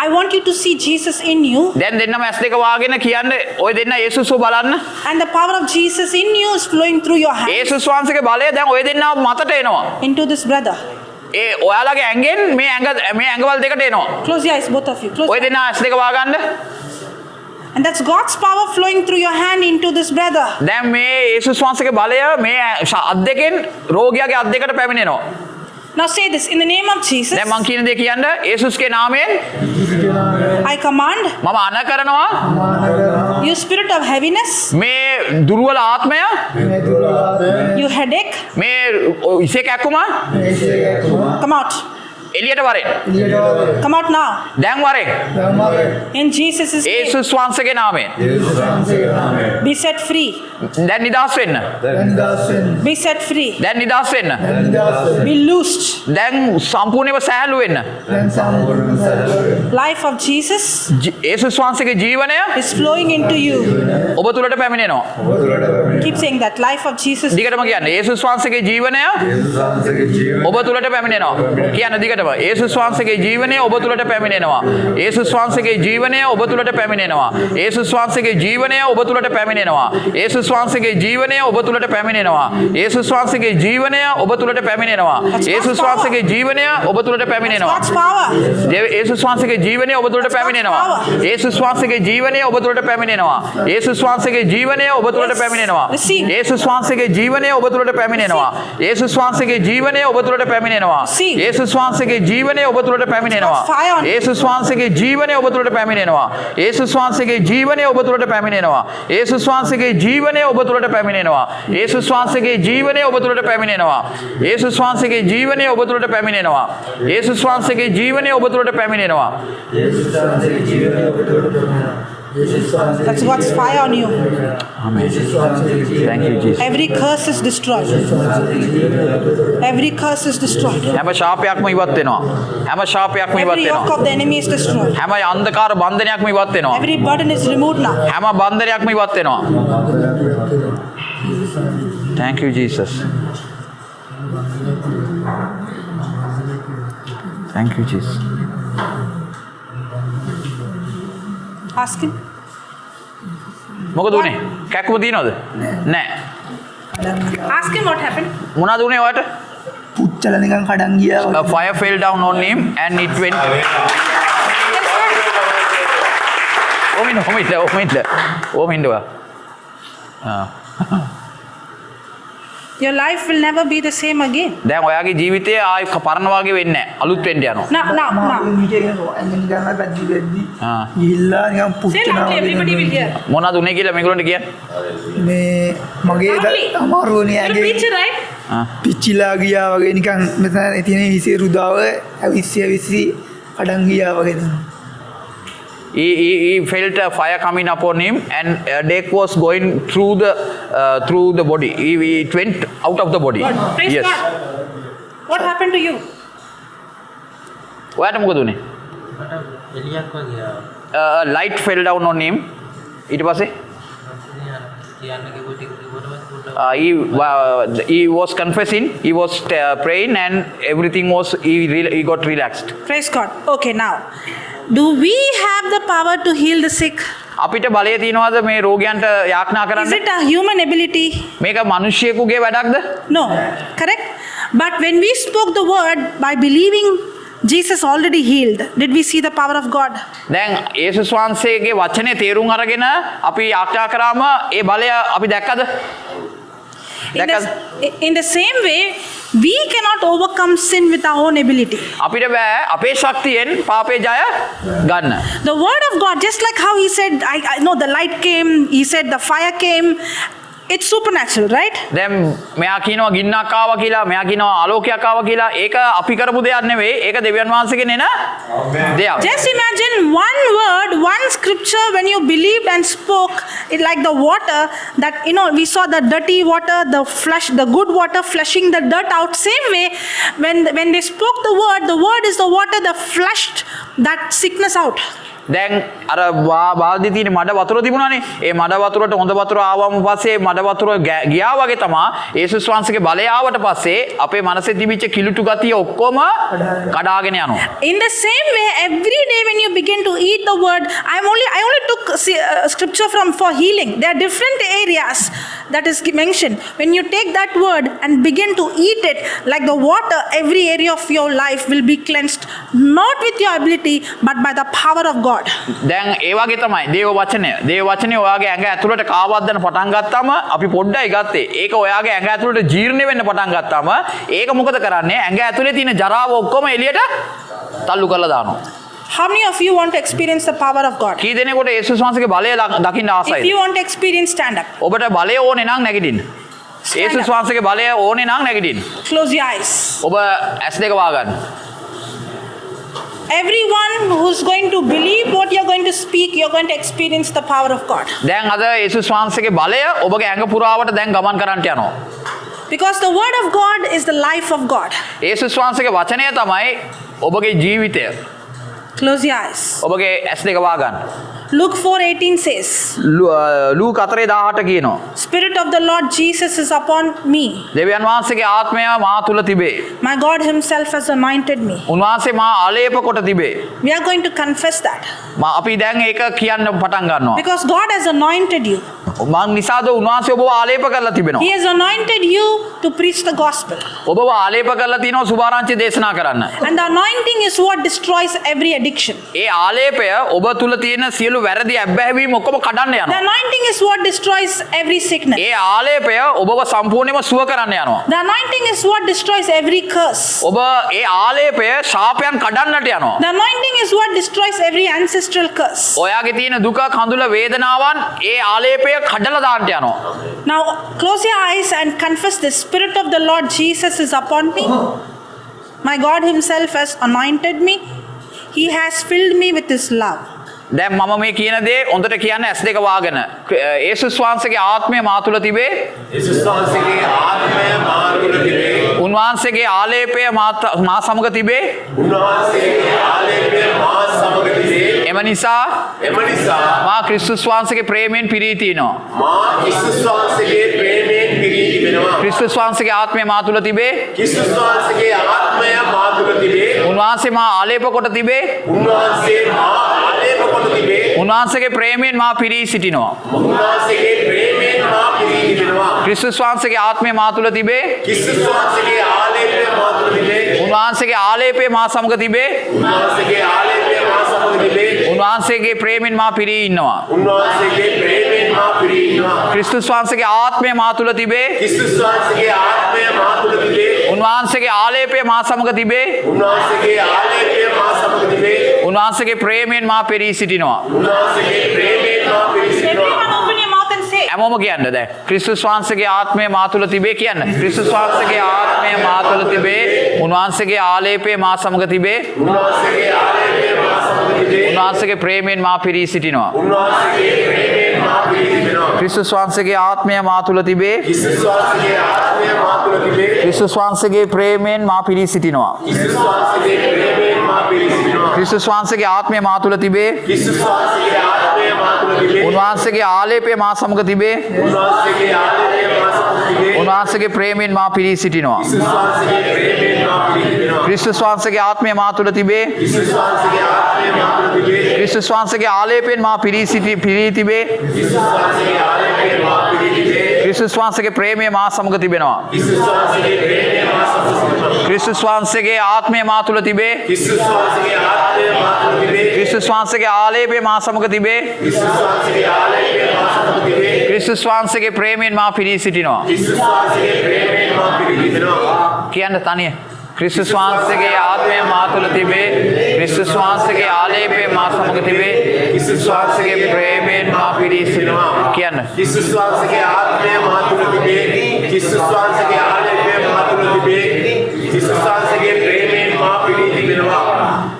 I want you to see Jesus in you, දැන් දෙන්නම ඇස් දෙක වාගෙන කියන්නේ ඔය දෙන්න යේසුස්ව බලන්න. and the power of Jesus in you is flowing through your hand යේසුස් වහන්සේගේ බලය දැන් ඔය දෙන්නා මතට එනවා. into this brother. ඒ ඔයාලගේ ඇඟෙන් මේ ඇඟවල් දෙකට එනවා. Close your eyes, both of you. Close. ඔය දෙන්නා ඇස් දෙක වහගන්න. And that's God's power flowing through your hand into this brother. දැන් මේ යේසුස් වහන්සේගේ බලය මේ අත් දෙකෙන් රෝගියාගේ අත් දෙකට පැමිණෙනවා. Now say this in the name of Jesus. දැන් මං කියන දේ කියන්න යේසුස්ගේ නාමයෙන් I command මම අන කරනවා you spirit of heaviness, මේ දුර්වල ආත්මය you headache, මේ ඉසේ කැක්කුම come out. එළියට වරෙන්. Come out now. දැන් වරෙන්. In Jesus' name. යේසුස් වහන්සේගේ නාමයෙන්. Be set free. දැන් නිදහස් වෙන්න. Be set free. දැන් නිදහස් වෙන්න. Be loosed. දැන් සම්පූර්ණයෙන්ම සෑහළු වෙන්න. Life of Jesus යේසුස් වහන්සේගේ ජීවනය is flowing into you. ඔබ තුලට පැමිණෙනවා. Keep saying that. Life of Jesus. දිගටම කියන්න. යේසුස් වහන්සේගේ ජීවනය ඔබ තුලට පැමිණෙනවා. කියන්න දිගටම. යේසුස් වහන්සේගේ ජීවනය ඔබ තුලට පැමිණෙනවා. යේසුස් වහන්සේගේ ජීවනය ඔබ තුලට පැමිණෙනවා. යේසුස් වහන්සේගේ ජීවනය ඔබ තුලට පැමිණෙනවා. යේසුස් වහන්සේගේ ජීවනය ඔබ තුලට පැමිණෙනවා. යේසුස් වහන්සේගේ ජීවනය ඔබ තුලට පැමිණෙනවා. යේසුස් වහන්සේගේ ජීවනය ඔබ තුලට පැමිණෙනවා. God's power. යේසුස් වහන්සේගේ ජීවනය ඔබ තුලට පැමිණෙනවා. යේසුස් වහන්සේගේ ජීවනය ඔබ තුලට පැමිණෙනවා. යේසුස් වහන්සේගේ ජීවනය ඔබ තුලට පැමිණෙනවා. යේසුස් වහන්සේගේ ජීවනය ඔබ තුලට පැමිණෙනවා. යේසුස් වහන්සේගේ ජීවනය ඔබ තුලට පැමිණෙනවා. යේසුස් වහන්සේගේ ජීවනය ඔබ තුලට පැමිණෙනවා. යේසුස් වහන්සේගේ ජීවනය ඔබ තුලට පැමිණෙනවා. යේසුස් වහන්සේගේ ජීවනය ඔබ තුලට පැමිණෙනවා. යේසුස් වහන්සේගේ ජීවනය ඔබ තුලට පැමිණෙනවා. යේසුස් වහන්සේගේ ජීවනය ඔබ තුලට පැමිණෙනවා. යේසුස් වහන්සේගේ ජීවනය ඔබ තුලට පැමිණෙනවා. යේසුස් වහන්සේගේ ජීවනය ඔබ තුලට පැමිණෙනවා. That's God's fire on you. Amen. Thank you Jesus. Every curse is destroyed. Every curse is destroyed. හැම ශාපයක්ම ඉවත් වෙනවා. හැම ශාපයක්ම ඉවත් Every yoke වෙනවා. of the enemy is destroyed. හැම අන්ධකාර බන්ධනයක්ම ඉවත් වෙනවා. Every burden is removed now. හැම බන්ධනයක්ම ඉවත් වෙනවා. Thank you Jesus. Thank you Jesus. Ask him. මොකද උනේ? කැක්කුම තියනවද? නැහැ. Ask him what happened. මොනවද උනේ ඔයාට? පුච්චල නිකන් කඩන් ගියා A fire fell down on him and it went. ඕමින්ද. Your life will never be the same again. දැන් ඔයාගේ ජීවිතය ආයි පරණ වගේ වෙන්නේ නැහැ. අලුත් වෙන්න යනවා. Now. නිකන් පැද්දි පැද්දි ආ. ගිහිල්ලා නිකන් Say පුච්චනවා loudly, everybody will hear. මොනවද උනේ කියලා මේගොල්ලන්ට කියන්න. මේ මගේ Loudly. අමාරුවනේ You're a ඇගේ preacher, right? පිච්චිලා ගියා වගේ නිකන් මෙතන තියෙන හිසේ රුදාව ඇවිස්සි කඩන් ගියා වගේ තමයි. He felt a fire coming upon him and a deck was going through the body. It went out of the body. God. Praise Yes. God. What happened to you? ඔයාට මොකද උනේ? එලියක් වගේ ආවා. light fell down on him. ඊට පස්සේ he was confessing, he was praying, and everything was he got relaxed. Praise God. Okay, now, do we have the power to heal the sick? අපිට බලය තියනවාද මේ රෝගයන්ට යාඥා Is කරන්න? it a human ability? මේක මිනිසියෙකුගේ වැඩක්ද? No, correct? But when we spoke the word by believing Jesus already healed, did we see the power of God? දැන් යේසුස් වහන්සේගේ වචනේ තේරුම් අරගෙන අපි යාඥා කරාම ඒ බලය අපි දැක්කද? In the same way, we cannot overcome sin with our own ability. අපිට බෑ අපේ ශක්තියෙන් පාපේ ජය ගන්න. The word of God, just like how he said, I know the light came, he said the fire came, it's supernatural, right? දැන් මෙයා කියනවා ගින්නක් ආවා කියලා, මෙයා කියනවා ආලෝකයක් ආවා කියලා. ඒක අපි කරපු දෙයක් නෙවෙයි. ඒක දෙවියන් වහන්සේගෙන් එන දෙයක්. Just imagine one word, one scripture when you believed and spoke it, like the water that, you know, we saw the dirty water, the flesh, the good water flushing the dirt out. Same way, when they spoke the word is the water that flushed that sickness out. දැන් අර බාල්දි තියෙන මඩ වතුර තිබුණානේ. ඒ මඩ වතුරට හොඳ වතුර ආවම පස්සේ මඩ වතුර ගියා වගේ තමයි යේසුස් වහන්සේගේ බලය ආවට පස්සේ අපේ මනසේ තිබිච්ච කිලුටු ගතිය ඔක්කොම කඩාගෙන යනවා. In the same way, every day when you begin to eat the word, I only took scripture for healing. There are different areas that is mentioned. When you take that word and begin to eat it like the water, every area of your life will be cleansed, not with your ability but by the power of God. දැන් ඒ වගේ තමයි දේව වචනේ ඔයාගේ ඇඟ ඇතුළට කාවද්දන පටන් ගත්තාම අපි පොඩ්ඩයි ගත්තේ. ඒක ඔයාගේ ඇඟ ඇතුළට ජීර්ණ වෙන්න පටන් ගත්තාම ඒක මොකද කරන්නේ? ඇඟ ඇතුලේ තියෙන ජරාව ඔක්කොම එළියට තල්ලු කරලා දානවා. How many of you want to experience the power of God? කී දෙනෙකුට යේසුස් වහන්සේගේ බලය දකින්න ආසයිද? If you want to experience, stand up. ඔබට බලය ඕනේ නම් නැගිටින්න. යේසුස් වහන්සේගේ බලය ඕනේ නම් නැගිටින්න. Close your eyes. ඔබ ඇස් දෙක වහගන්න. Everyone who's going to believe what you're going to speak, you're going to experience the power of God. දැන් අද යේසුස් වහන්සේගේ බලය ඔබගේ ඇඟ පුරාවට දැන් ගමන් කරන්නට යනවා. Because the word of God is the life of God. යේසුස් වහන්සේගේ වචනය තමයි ඔබගේ ජීවිතය. Close your eyes. ඔබගේ ඇස් දෙක වහගන්න. Luke 4:18 says, ලූක 4:18 කියනවා. Spirit of the Lord Jesus is upon me. දෙවියන් වහන්සේගේ ආත්මය මා තුල තිබේ. My God himself has anointed me. උන්වහන්සේ මා ආලේප කොට තිබේ. We are going to confess that. අපි දැන් ඒක කියන්න පටන් ගන්නවා. Because God has anointed you. මං නිසාද උන්වහන්සේ ඔබව ආලේප කරලා තිබෙනවා. He has anointed you to preach the gospel. ඔබව ආලේප කරලා තිනවා සුභාරංචි දේශනා කරන්න. And the anointing is what destroys every addiction. ඒ ආලේපය ඔබ තුල තියෙන සියලු වැරදි අබ්බැහිවීම ඔක්කොම කඩන්න The යනවා. anointing is what destroys every sickness. ඒ ආලේපය ඔබව සම්පූර්ණයෙන්ම සුව කරන්න යනවා. The anointing is what destroys every curse. ඔබ ඒ ආලේපය ශාපයන් කඩන්නට යනවා. The anointing is what destroys every ancestral curse. ඔයාගේ තියෙන දුක කඳුල වේදනාවන් ඒ ආලේපය කඩලා දාන්න යනවා. Now close your eyes and confess this. Spirit of the Lord Jesus is upon me. My God himself has anointed me. He has filled me with his love. දැන් මම මේ කියන දේ හොඳට කියන්න ඇස් දෙක වහගෙන. යේසුස් වහන්සේගේ ආත්මය මා තුල තිබේ. යේසුස් වහන්සේගේ ආත්මය මා තුළ තිබේ. උන්වහන්සේගේ ආලේපය මා සමග තිබේ. උන්වහන්සේගේ ආලේපය මා සමග තිබේ. එම නිසා මා ක්‍රිස්තුස් වහන්සේගේ ප්‍රේමයෙන් පිරී තිනවා. මා ක්‍රිස්තුස් වහන්සේගේ ප්‍රේමයෙන් පිරී තිබෙනවා. ක්‍රිස්තුස් වහන්සේගේ ආත්මය මා තුල තිබේ. ක්‍රිස්තුස් වහන්සේගේ ආත්මය මා තුළ තිබේ. උන්වහන්සේ මා ආලේප කොට තිබේ. උන්වහන්සේ මා ආලේප කොට තිබේ. උන්වහන්සේගේ ප්‍රේමයෙන් මා පිරී සිටිනවා. උන්වහන්සේගේ ප්‍රේමයෙන් මා පිරී තිබෙනවා. ක්‍රිස්තුස් වහන්සේගේ ආත්මය මා තුල තිබේ. ක්‍රිස්තුස් වහන්සේගේ ආලේපය මා තුළ තිබේ. උන්වහන්සේගේ ආලේපය මා සමග තිබේ. උන්වහන්සේගේ ආලේපය මා සමග තිබේ. උන්වහන්සේගේ ප්‍රේමයෙන් මා පිරී ඉන්නවා. උන්වහන්සේගේ ප්‍රේමයෙන් මා පිරී ඉන්නවා. ක්‍රිස්තුස් වහන්සේගේ ආත්මය මා තුල තිබේ. ක්‍රිස්තුස් වහන්සේගේ ආත්මය මා තුළ තිබේ. උන්වහන්සේගේ ආලේපය මා සමග තිබේ. උන්වහන්සේගේ ආලේපය මා සමග තිබේ. උන්වහන්සේගේ ප්‍රේමයෙන් මා පිරී සිටිනවා. උන්වහන්සේගේ ප්‍රේමයෙන් මා පිරී සිටිනවා. Everyone open your mouth and say. හැමෝම කියන්න දැන් ක්‍රිස්තුස් වහන්සේගේ ආත්මය මා තුල තිබේ කියන්න. ක්‍රිස්තුස් වහන්සේගේ ආත්මය මා තුල තිබේ. උන්වහන්සේගේ ආලේපය මා සමග තිබේ. උන්වහන්සේගේ ආලේපය මා සමග තිබේ. උන්වහන්සේගේ ප්‍රේමයෙන් මා පිරී සිටිනවා. උන්වහන්සේගේ ප්‍රේමයෙන් මා පිරී තිබෙනවා. ක්‍රිස්තුස් වහන්සේගේ ආත්මය මා තුල තිබේ. ක්‍රිස්තුස් වහන්සේගේ ආත්මය මා තුළ තිබේ. ක්‍රිස්තුස් වහන්සේගේ ප්‍රේමයෙන් මා පිරී සිටිනවා. ක්‍රිස්තුස් වහන්සේගේ ප්‍රේමයෙන් මා පිරී සිටිනවා. ක්‍රිස්තුස් වහන්සේගේ ආත්මය මා තුළ තිබේ. ක්‍රිස්තුස් වහන්සේගේ ආත්මය මා තුළ තිබේ. උන්වහන්සේගේ ආලේපය මා සමග තිබේ. උන්වහන්සේගේ ආලේපය මා සමග තිබේ. උන්වහන්සේගේ ප්‍රේමයෙන් මා පිරී සිටිනවා. ක්‍රිස්තුස් වහන්සේගේ ප්‍රේමයෙන් මා පිරී සිටිනවා. ක්‍රිස්තුස් වහන්සේගේ ආත්මය මා තුළ තිබේ. ක්‍රිස්තුස් වහන්සේගේ ආත්මය මා තුළ තිබේ. ක්‍රිස්තුස් වහන්සේගේ ආලේපයෙන් මා පිරී තිබේ. ක්‍රිස්තුස් වහන්සේගේ ආලේපයෙන් මා පිරී තිබේ. ක්‍රිස්තුස් වහන්සේගේ ප්‍රේමය මා සමග තිබෙනවා. ක්‍රිස්තුස් වහන්සේගේ ප්‍රේමය මා සමග තිබෙනවා. ක්‍රිස්තුස් වහන්සේගේ ආත්මය මා තුළ තිබේ. ක්‍රිස්තුස් වහන්සේගේ ආත්මය මා තුළ තිබේ. ක්‍රිස්තුස් වහන්සේගේ ආලේපය මා සමග තිබේ. ක්‍රිස්තුස් වහන්සේගේ ආලේපය මා සමග තිබේ. ක්‍රිස්තුස් වහන්සේගේ ප්‍රේමයෙන් මා පිරී සිටිනවා. ක්‍රිස්තුස් වහන්සේගේ ප්‍රේමයෙන් මා පිරී සිටිනවා. කියන්න තනිය. ක්‍රිස්තුස් වහන්සේගේ ආත්මය මා තුළ තිබේ. ක්‍රිස්තුස් වහන්සේගේ ආලේපය මා සමග තිබේ. ක්‍රිස්තුස් වහන්සේගේ ප්‍රේමයෙන් මා පිරී සිටිනවා. කියන්න. ක්‍රිස්තුස් වහන්සේගේ ආත්මය මා තුළ තිබේ. ක්‍රිස්තුස් වහන්සේගේ ආලේපය මා තුළ තිබේ. ක්‍රිස්තුස් වහන්සේගේ ප්‍රේමයෙන් මා පිරී තිබෙනවා.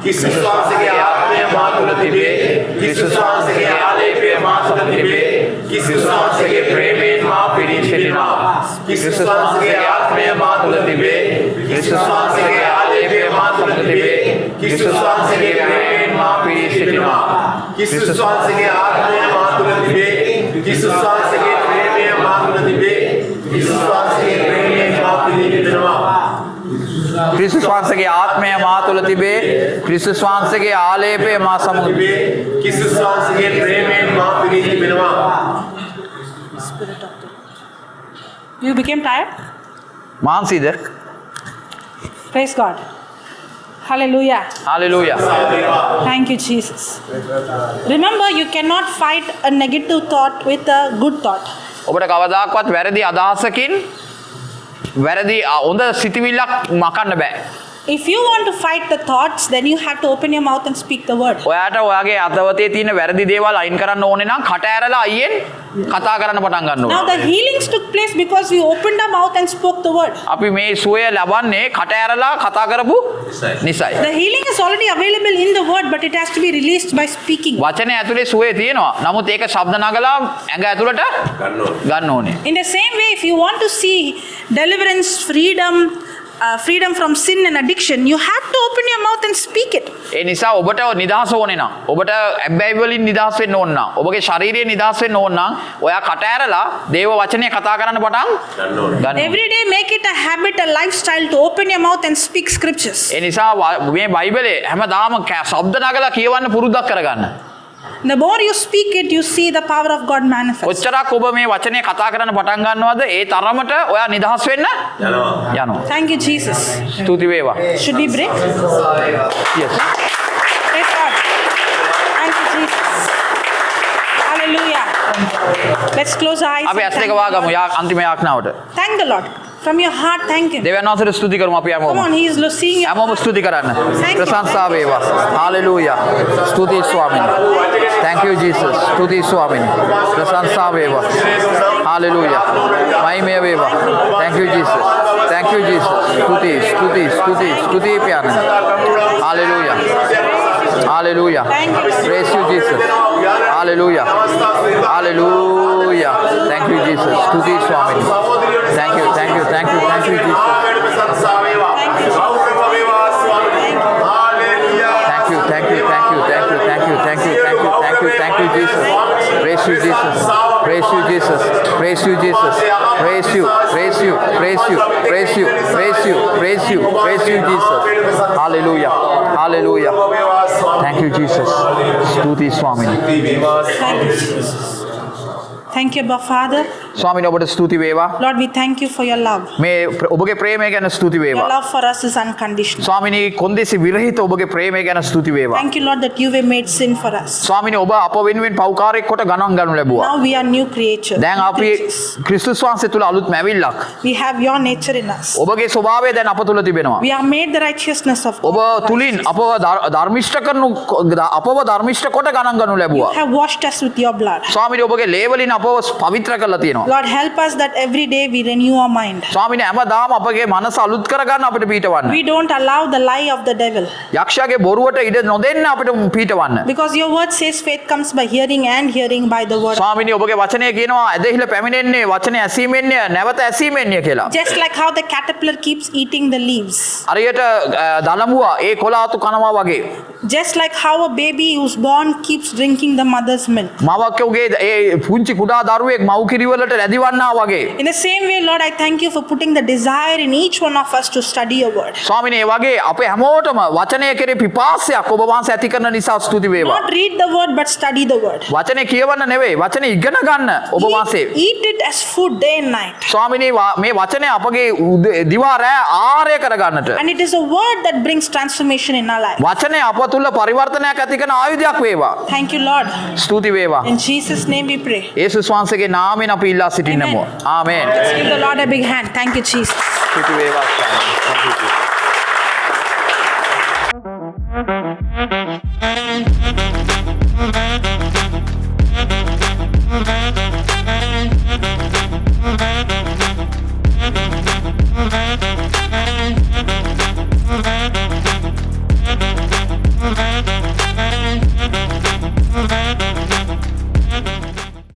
ක්‍රිස්තුස් වහන්සේගේ ආත්මය මා තුළ තිබේ. ක්‍රිස්තුස් වහන්සේගේ ආලේපය මා සමග තිබේ. ක්‍රිස්තුස් වහන්සේගේ ප්‍රේමයෙන් මා පිරී සිටිනවා. ක්‍රිස්තුස් වහන්සේගේ ආත්මය මා තුළ තිබේ. ක්‍රිස්තුස් වහන්සේගේ ආලේපය මා තුළ තිබේ. ක්‍රිස්තුස් වහන්සේගේ ප්‍රේමයෙන් මා පිරී සිටිනවා. ක්‍රිස්තුස් වහන්සේගේ ආත්මය මා තුළ තිබේ. ක්‍රිස්තුස් වහන්සේගේ ප්‍රේමය මා තුළ තිබේ. ක්‍රිස්තුස් වහන්සේගේ ප්‍රේමයෙන් මා පිරී සිටිනවා. ක්‍රිස්තුස් වහන්සේගේ ආත්මය මා තුළ තිබේ. ක්‍රිස්තුස් වහන්සේගේ ආලේපය මා සමග තිබේ. ක්‍රිස්තුස් වහන්සේගේ ප්‍රේමයෙන් මා පිරී තිබෙනවා. You became tired? මාන්සිද? Praise God. Hallelujah. Hallelujah. Thank you, Jesus. Remember, you cannot fight a negative thought with a good thought. ඔබට කවදාකවත් වැරදි අදහසකින් වැරදි හොඳ සිතවිල්ලක් මකන්න බෑ. If you want to fight the thoughts, then you have to open your mouth and speak the word. ඔයාට ඔයාගේ අතවතේ තියෙන වැරදි දේවල් අයින් කරන්න ඕනේ නම් කට ඇරලා අයියෙන් කතා කරන්න පටන් ගන්න Now ඕනේ. the healings took place because we opened our mouth and spoke the word. අපි මේ සුවය ලබන්නේ කට ඇරලා කතා කරපු නිසායි. The healing is already available in the word, but it has to be released by speaking. වචනේ ඇතුලේ සුවය තියෙනවා. නමුත් ඒක ශබ්ද නගලා ඇඟ ඇතුලට ගන්න ඕනේ. In the same way, if you want to see deliverance, freedom from sin and addiction, you have to open your mouth and speak it. ඒ නිසා ඔබට නිදහස ඕනේ නම් ඔබට ඇබ්බැහි වලින් නිදහස් වෙන්න ඕන නම් ඔබගේ ශාරීරිය නිදහස් වෙන්න ඕන නම් ඔයා කට ඇරලා දේව වචනේ කතා කරන්න පටන් ගන්න. Every day make it a habit, a lifestyle to open your mouth and speak scriptures. ඒ නිසා මේ බයිබලේ හැමදාම ශබ්ද නගලා කියවන්න පුරුද්දක් කරගන්න. The more you speak it, you see the power of God manifest. කොච්චරක් ඔබ මේ වචනේ කතා කරන්න පටන් ගන්නවද ඒ තරමට ඔයා නිදහස් වෙන්න යනවා. Thank you, Jesus. ස්තුති වේවා. Should we break? Yes. Praise God. Thank you, Jesus. Hallelujah. Let's close our eyes. අපි and ඇස් දෙක thank the වහගමු Lord. අන්තිම යාඥාවට. Thank the Lord. From your heart, thank Him. දෙවියන් වහන්සේට ස්තුති කරමු අපි Come හැමෝම. on, He is seeing you. හැමෝම ස්තුති කරන්න. Thank you. ප්‍රශංසා වේවා. හalleluya. ස්තුති ස්වාමීනි. Thank you Jesus. ස්තුති ස්වාමීනි. ප්‍රශංසා වේවා. හalleluya. මහිමය වේවා. Thank you Jesus. Thank you Jesus. ස්තුති පියාණන්. Hallelujah. Hallelujah. Thank you. Praise you Jesus. Hallelujah. Hallelujah. Thank you Jesus. Stuti Swami. Thank you. Jesus. Thank you Jesus. Praise you Jesus. Praise you Jesus. Praise you Jesus. Praise you Jesus. Hallelujah. Thank you Jesus. Stuti Swami. Thank you, Jesus. Thank you, Abba Father. ස්වාමීන් ඔබට ස්තුති වේවා. Lord, we thank you for your love. මේ ඔබගේ ප්‍රේමය ගැන ස්තුති Your වේවා. love for us is unconditional. ස්වාමීනි කොන්දේසි විරහිත ඔබගේ ප්‍රේමය ගැන ස්තුති වේවා. Thank you, Lord, that you were made sin for us. ස්වාමීනි ඔබ අප වෙනුවෙන් පව්කාරයෙක් කොට ගණන් ගනු ලැබුවා. Now we are new creatures. දැන් අපි ක්‍රිස්තුස් වහන්සේ තුල අලුත් මැවිල්ලක්. We have your nature in us. ඔබගේ ස්වභාවය දැන් අප තුල තිබෙනවා. We are made the righteousness of ඔබ God. තුලින් අපව ධර්මිෂ්ඨ කොට ගණන් ගනු You ලැබුවා. have washed us with your blood. ස්වාමීනි ඔබගේ ලේ වලින් අපව පවිත්‍ර කරලා තියෙනවා. Lord, help us that every day we renew our mind. ස්වාමීනි හැමදාම අපගේ මනස අලුත් කරගන්න අපිට පීඨවන්න. We don't allow the lie of the devil. යක්ෂයාගේ බොරුවට ඉඩ නොදෙන්න අපිට පීඨවන්න. Because your word says faith comes by hearing and hearing by the word. ස්වාමීනි ඔබගේ වචනය කියනවා ඇදහිල්ල පැමිණෙන්නේ වචනේ ඇසීමෙන්ය නැවත ඇසීමෙන්ය කියලා. Just like how the caterpillar keeps eating the leaves. හරියට දලමුවා ඒ කොලාතු කනවා වගේ. Just like how a baby who's born keeps drinking the mother's milk. මවකගේ ඒ පුංචි කුඩා දරුවෙක් මව් කිරි වලට රැදිවන්නා වගේ. In the same way, Lord, I thank you for putting the desire in each one of us to study your word. ස්වාමීනි ඒ වගේ අපේ හැමෝටම වචනය කෙරේ පිපාසයක් ඔබ වහන්සේ ඇති කරන නිසා ස්තුති වේවා. Not read the word, but study the word. වචනේ කියවන්න නෙවෙයි වචනේ ඉගෙන ගන්න ඔබ වහන්සේ. Eat it as food day and night. ස්වාමීනි මේ වචනේ අපගේ දිවා රෑ ආහාරය කරගන්නට. And it is a word that brings transformation in our life. වචනේ අප තුළ පරිවර්තනයක් ඇති කරන ආයුධයක් වේවා. Thank you, Lord. ස්තුති වේවා. In Jesus' name we pray. යේසුස් වහන්සේගේ නාමයෙන් අපි ඉල්ලා සිටින්නමු. ආමේන්. Let's give the Lord a big hand. Thank you, Jesus. ස්තුති වේවා.